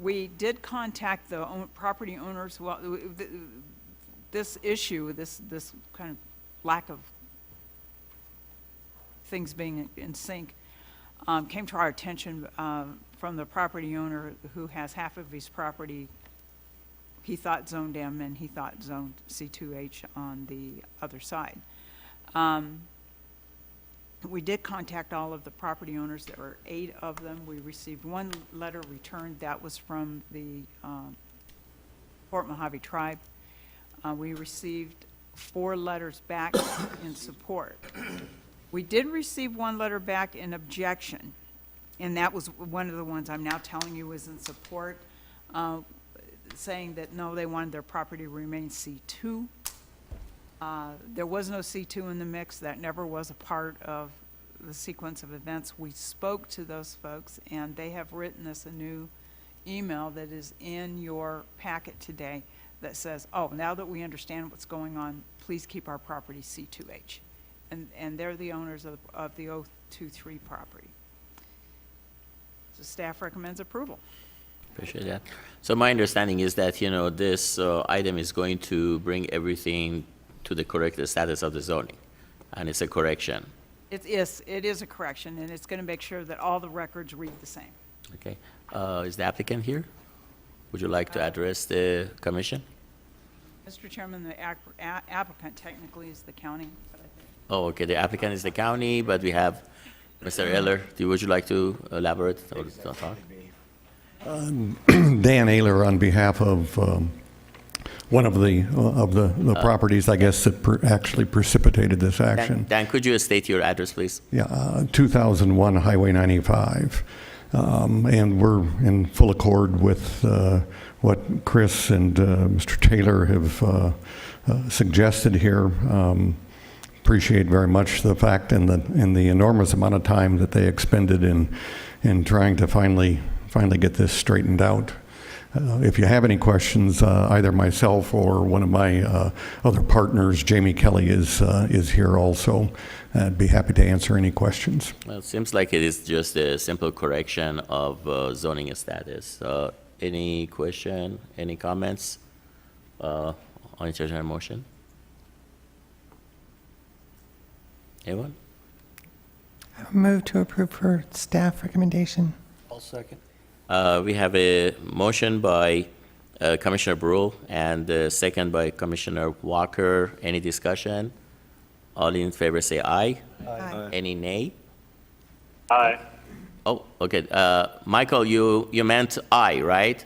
We did contact the property owners. Well, this issue, this kind of lack of things being in sync came to our attention from the property owner who has half of his property he thought zoned M and he thought zoned C2H on the other side. We did contact all of the property owners. There were 8 of them. We received 1 letter returned. That was from the Fort Mojave Tribe. We received 4 letters back in support. We did receive 1 letter back in objection, and that was one of the ones I'm now telling you is in support, saying that no, they wanted their property to remain C2. There was no C2 in the mix. That never was a part of the sequence of events. We spoke to those folks, and they have written us a new email that is in your packet today that says, oh, now that we understand what's going on, please keep our property C2H. And they're the owners of the 023 property. So staff recommends approval. Appreciate that. So my understanding is that, this item is going to bring everything to the correct status of the zoning, and it's a correction. It is a correction, and it's going to make sure that all the records read the same. Okay. Is the applicant here? Would you like to address the commission? Mr. Chairman, the applicant technically is the county. But I think Oh, okay. The applicant is the county, but we have Mr. Eller. Would you like to elaborate or talk? Dan Ayler on behalf of one of the properties, I guess, that actually precipitated this action. Dan, could you state your address, please? Yeah, 2001 Highway 95. And we're in full accord with what Chris and Mr. Taylor have suggested here. Appreciate very much the fact and the enormous amount of time that they expended in trying to finally get this straightened out. If you have any questions, either myself or one of my other partners, Jamie Kelly, is here also. I'd be happy to answer any questions. Well, it seems like it is just a simple correction of zoning status. Any question, any comments on entertained motion? Anyone? Move to approve for staff recommendation. I'll second. We have a motion by Commissioner Brule and a second by Commissioner Walker. Any discussion? All in favor say aye. Aye. Any nay? Aye. Oh, okay. Michael, you meant aye, right?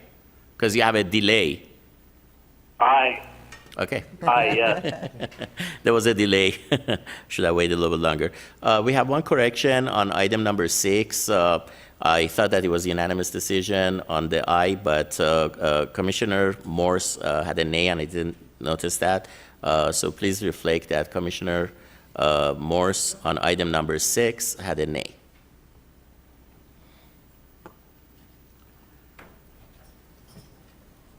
Because you have a delay. Aye. Okay. Aye, yes. There was a delay. Should I wait a little bit longer? We have one correction on item number 6. I thought that it was a unanimous decision on the aye, but Commissioner Morse had a nay, and I didn't notice that. So please reflect that Commissioner Morse on item number 6 had a nay.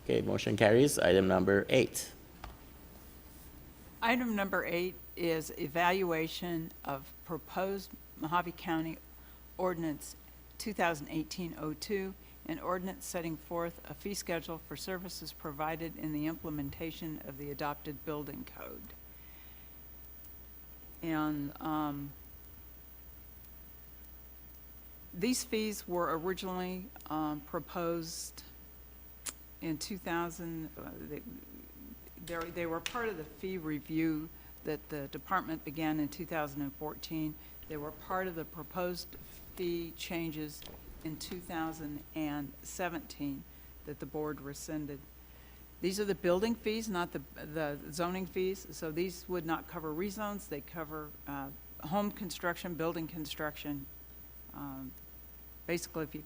Okay, motion carries. Item number 8. Item number 8 is evaluation of proposed Mojave County Ordinance 2018-02, an ordinance setting forth a fee schedule for services provided in the implementation of the adopted building code. And these fees were originally proposed in 2000. They were part of the fee review that the department began in 2014. They were part of the proposed fee changes in 2017 that the board rescinded. These are the building fees, not the zoning fees. So these would not cover rezones. They cover home construction, building construction. Basically, if you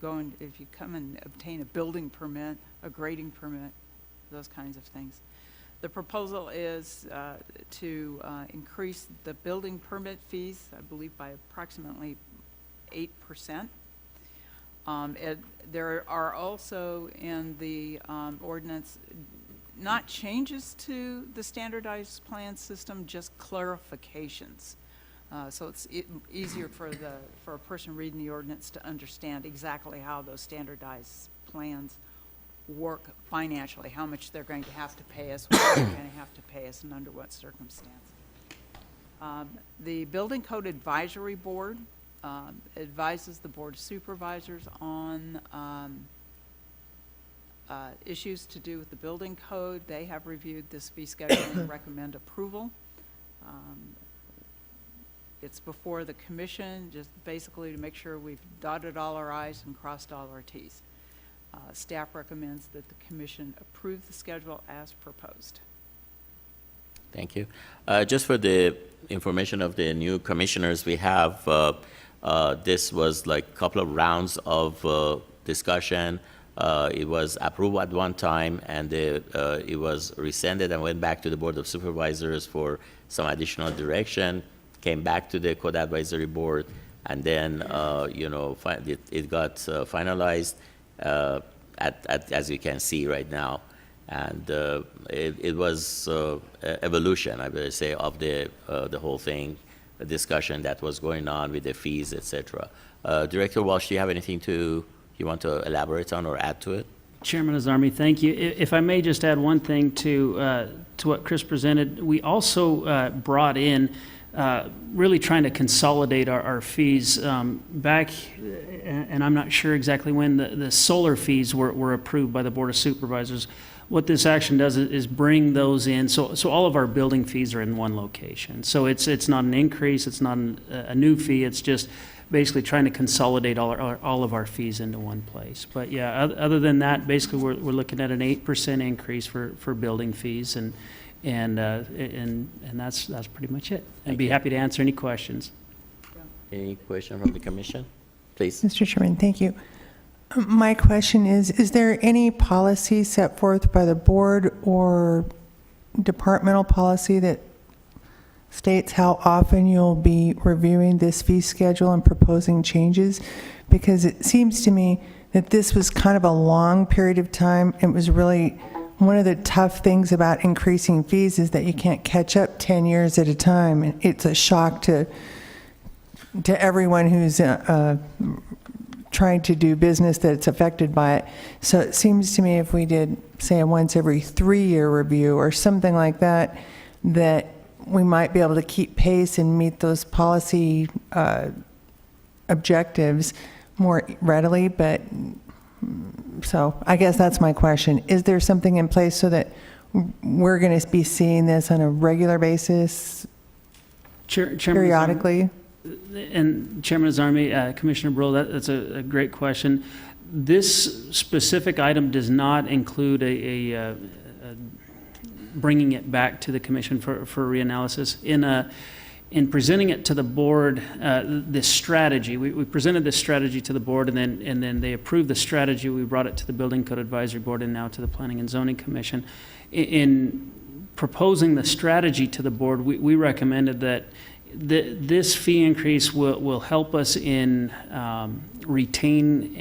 come and obtain a building permit, a grading permit, those kinds of things. The proposal is to increase the building permit fees, I believe, by approximately 8%. There are also in the ordinance not changes to the standardized plan system, just clarifications. So it's easier for a person reading the ordinance to understand exactly how those standardized plans work financially, how much they're going to have to pay us, what they're going to have to pay us, and under what circumstance. The Building Code Advisory Board advises the Board of Supervisors on issues to do with the building code. They have reviewed this fee schedule and recommend approval. It's before the commission, just basically to make sure we've dotted all our i's and crossed all our t's. Staff recommends that the commission approve the schedule as proposed. Thank you. Just for the information of the new commissioners, we have, this was like a couple of rounds of discussion. It was approved at one time, and it was rescinded and went back to the Board of Supervisors for some additional direction, came back to the Code Advisory Board, and then, it got finalized as you can see right now. And it was evolution, I would say, of the whole thing, the discussion that was going on with the fees, etc. Director Walsh, do you have anything you want to elaborate on or add to it? Chairman Azarmi, thank you. If I may just add one thing to what Chris presented, we also brought in really trying to consolidate our fees back, and I'm not sure exactly when the solar fees were approved by the Board of Supervisors. What this action does is bring those in, so all of our building fees are in one location. So it's not an increase, it's not a new fee, it's just basically trying to consolidate all of our fees into one place. But yeah, other than that, basically we're looking at an 8% increase for building fees, and that's pretty much it. I'd be happy to answer any questions. Any question from the commission? Please. Mr. Chairman, thank you. My question is there any policy set forth by the board or departmental policy that states how often you'll be reviewing this fee schedule and proposing changes? Because it seems to me that this was kind of a long period of time. It was really one of the tough things about increasing fees is that you can't catch up 10 years at a time. And it's a shock to everyone who's trying to do business that's affected by it. So it seems to me if we did, say, a once every 3-year review or something like that, that we might be able to keep pace and meet those policy objectives more readily. But so I guess that's my question. Is there something in place so that we're going to be seeing this on a regular basis, periodically? And Chairman Azarmi, Commissioner Brill, that's a great question. This specific item does not include a bringing it back to the commission for reanalysis. In presenting it to the board, this strategy, we presented this strategy to the board, and then they approved the strategy. We brought it to the Building Code Advisory Board and now to the Planning and Zoning Commission. In proposing the strategy to the board, we recommended that this fee increase will help us in retaining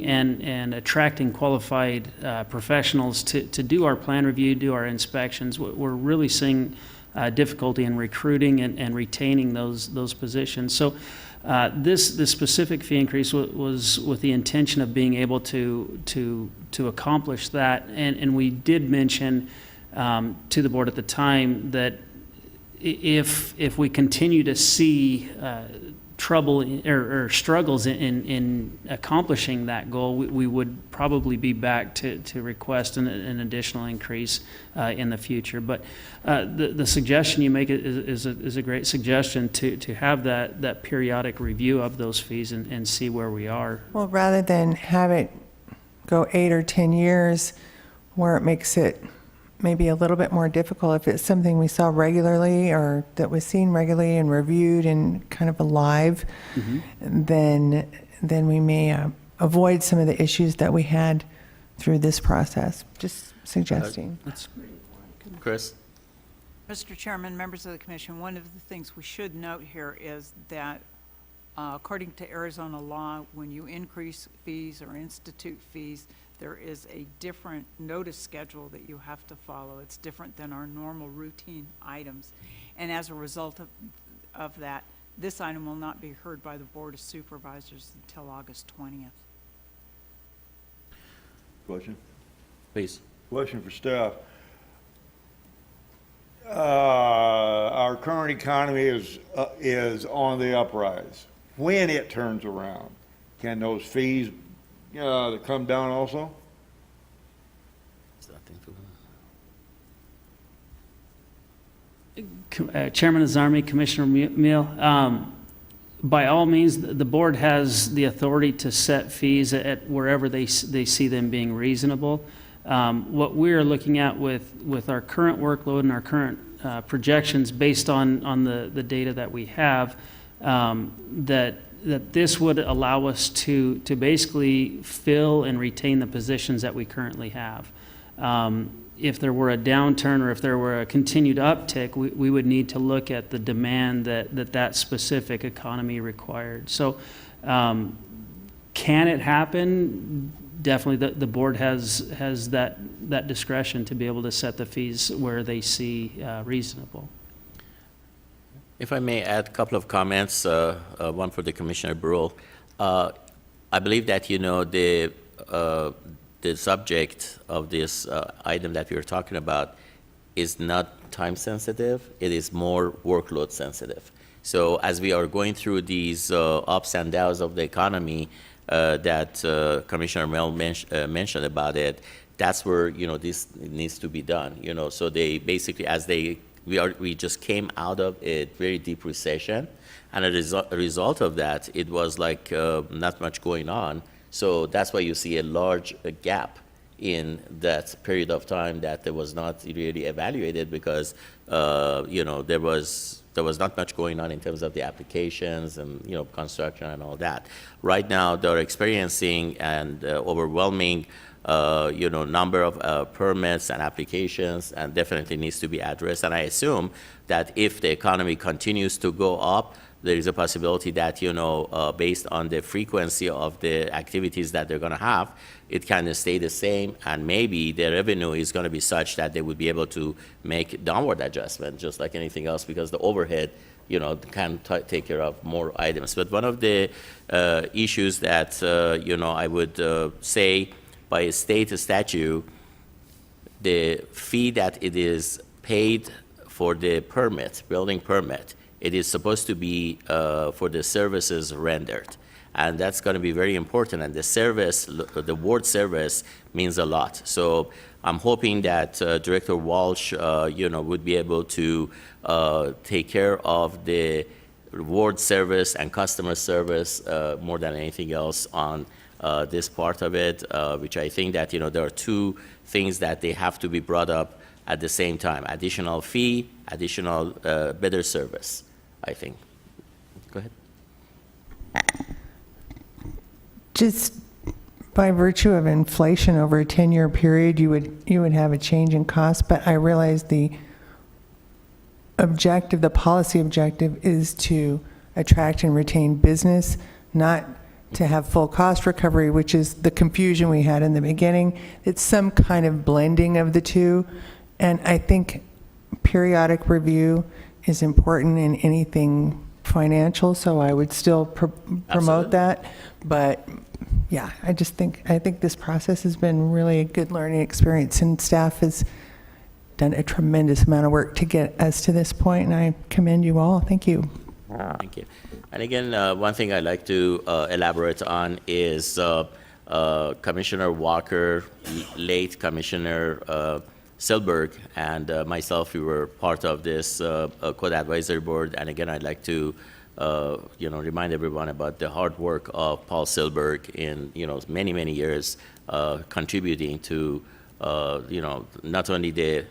and attracting qualified professionals to do our plan review, do our inspections. We're really seeing difficulty in recruiting and retaining those positions. So this specific fee increase was with the intention of being able to accomplish that, and we did mention to the board at the time that if we continue to see trouble or struggles in accomplishing that goal, we would probably be back to request an additional increase in the future. But the suggestion you make is a great suggestion to have that periodic review of those fees and see where we are. Well, rather than have it go 8 or 10 years where it makes it maybe a little bit more difficult, if it's something we saw regularly or that was seen regularly and reviewed and kind of alive, then we may avoid some of the issues that we had through this process. Just suggesting. Chris? Mr. Chairman, members of the commission, one of the things we should note here is that according to Arizona law, when you increase fees or institute fees, there is a different notice schedule that you have to follow. It's different than our normal routine items. And as a result of that, this item will not be heard by the Board of Supervisors until August 20th. Question? Please. Question for staff. our current economy is on the uprise. When it turns around, can those fees come down also? Chairman Azarmi, Commissioner Meal, by all means, the board has the authority to set fees at wherever they see them being reasonable. What we're looking at with our current workload and our current projections based on the data that we have, that this would allow us to basically fill and retain the positions that we currently have. If there were a downturn or if there were a continued uptick, we would need to look at the demand that specific economy required. So can it happen? Definitely the board has that discretion to be able to set the fees where they see reasonable. If I may add a couple of comments, one for the Commissioner Brule. I believe that, the subject of this item that we are talking about is not time sensitive, it is more workload sensitive. So as we are going through these ups and downs of the economy that Commissioner Mel mentioned about it, that's where, this needs to be done. So they basically, we just came out of a very deep recession, and as a result of that, it was like not much going on. So that's why you see a large gap in that period of time that there was not really evaluated because, there was not much going on in terms of the applications and, construction and all that. Right now, they're experiencing an overwhelming, number of permits and applications, and definitely needs to be addressed. And I assume that if the economy continues to go up, there is a possibility that, based on the frequency of the activities that they're going to have, it can stay the same, and maybe the revenue is going to be such that they would be able to make downward adjustment, just like anything else, because the overhead, can take care of more items. But one of the issues that, I would say by state statute, the fee that it is paid for the permit, building permit, it is supposed to be for the services rendered. And that's going to be very important. And the service, the word service means a lot. So I'm hoping that Director Walsh, would be able to take care of the ward service and customer service more than anything else on this part of it, which I think that, there are two things that they have to be brought up at the same time: additional fee, additional better service, I think. Go ahead. Just by virtue of inflation over a 10-year period, you would have a change in cost, but I realize the objective, the policy objective, is to attract and retain business, not to have full cost recovery, which is the confusion we had in the beginning. It's some kind of blending of the two, and I think periodic review is important in anything financial, so I would still promote that. But yeah, I think this process has been really a good learning experience, and staff has done a tremendous amount of work to get us to this point, and I commend you all. Thank you. Thank you. And again, one thing I'd like to elaborate on is Commissioner Walker, late Commissioner Silberg, and myself, we were part of this Code Advisory Board. And again, I'd like to remind everyone about the hard work of Paul Silberg in many, many years contributing to not only the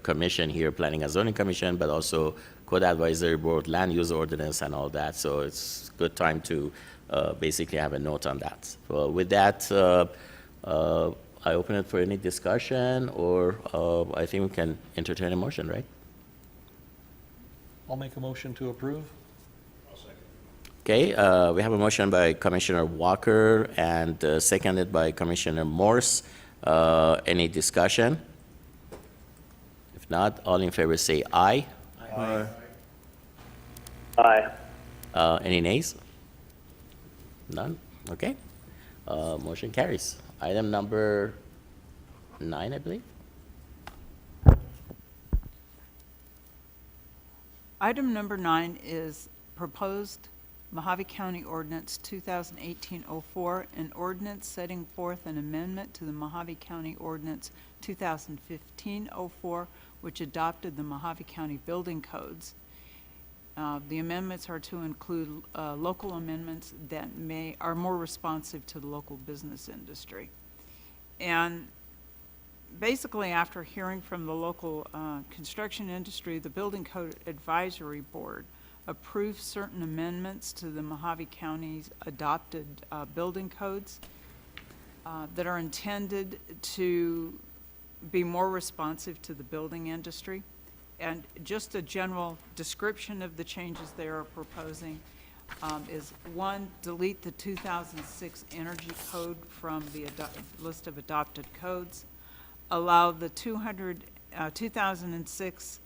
commission here, Planning and Zoning Commission, but also Code Advisory Board, Land Use Ordinance, and all that. So it's a good time to basically have a note on that. Well, with that, I open it for any discussion, or I think we can entertain a motion, right? I'll make a motion to approve. Okay, we have a motion by Commissioner Walker and seconded by Commissioner Morse. Any discussion? If not, all in favor say aye. Aye. Aye. Any nays? None? Okay. Motion carries. Item number 9, I believe. Item number 9 is proposed Mojave County Ordinance 2018-04, an ordinance setting forth an amendment to the Mojave County Ordinance 2015-04, which adopted the Mojave County Building Codes. The amendments are to include local amendments that are more responsive to the local business industry. And basically, after hearing from the local construction industry, the Building Code Advisory Board approved certain amendments to the Mojave County's adopted building codes that are intended to be more responsive to the building industry. And just a general description of the changes they are proposing is, 1, delete the 2006 Energy Code from the list of adopted codes. Allow the 2006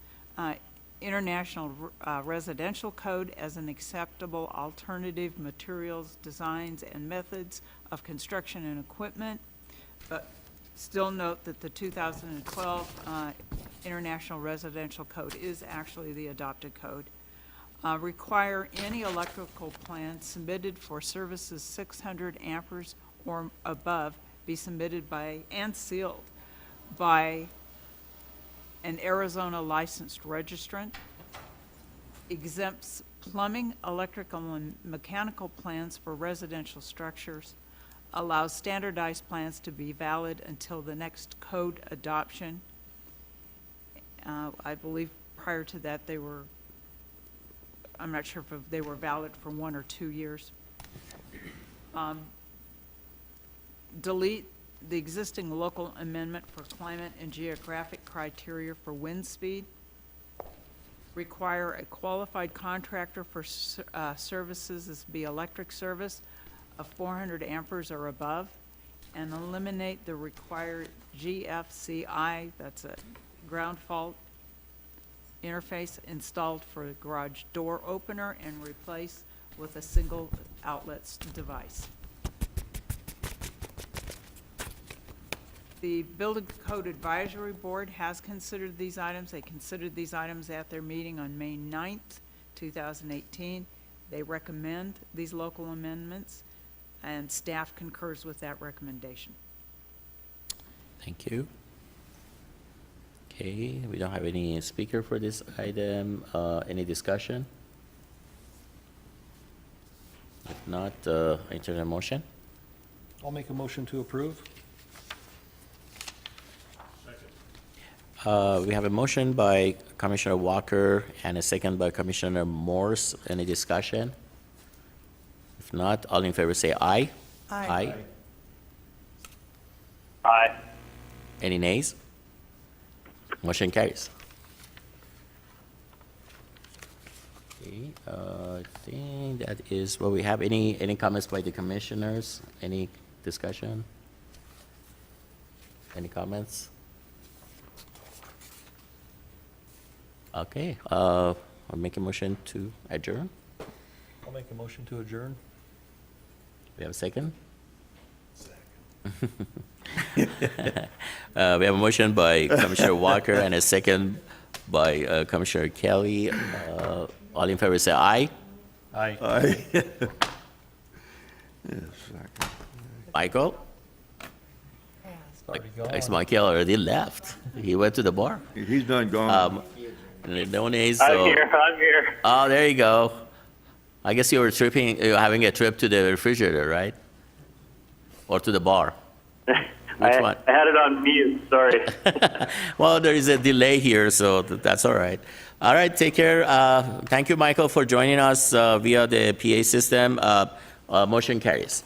International Residential Code as an acceptable alternative materials, designs, and methods of construction and equipment, but still note that the 2012 International Residential Code is actually the adopted code. Require any electrical plan submitted for services 600 amperes or above be submitted by and sealed by an Arizona licensed registrant. Exempts plumbing, electrical, and mechanical plans for residential structures. Allows standardized plans to be valid until the next code adoption. I believe prior to that I'm not sure if they were valid for 1 or 2 years. Delete the existing local amendment for climate and geographic criteria for wind speed. Require a qualified contractor for services, this would be electric service, of 400 amperes or above, and eliminate the required GFCI, that's a ground fault interface installed for a garage door opener, and replace with a single outlet device. The Building Code Advisory Board has considered these items. They considered these items at their meeting on May 9th, 2018. They recommend these local amendments, and staff concurs with that recommendation. Thank you. Okay, we don't have any speaker for this item. Any discussion? If not, I entertain a motion. I'll make a motion to approve. We have a motion by Commissioner Walker and a second by Commissioner Morse. Any discussion? If not, all in favor say aye. Aye. Aye. Any nays? Motion carries. Okay, I think that is what we have. Any comments by the commissioners? Any discussion? Any comments? Okay, I'll make a motion to adjourn. I'll make a motion to adjourn. We have a second? We have a motion by Commissioner Walker and a second by Commissioner Kelly. All in favor say aye. Aye. Aye. Michael? Already gone. Michael already left. He went to the bar. He's done gone. No nays, I'm so. here. I'm here. Oh, there you go. I guess you're having a trip to the refrigerator, right? Or to the bar? Which one? I had it on mute. Sorry. Well, there is a delay here, so that's all right. All right, take care. Thank you, Michael, for joining us via the PA system. Motion carries.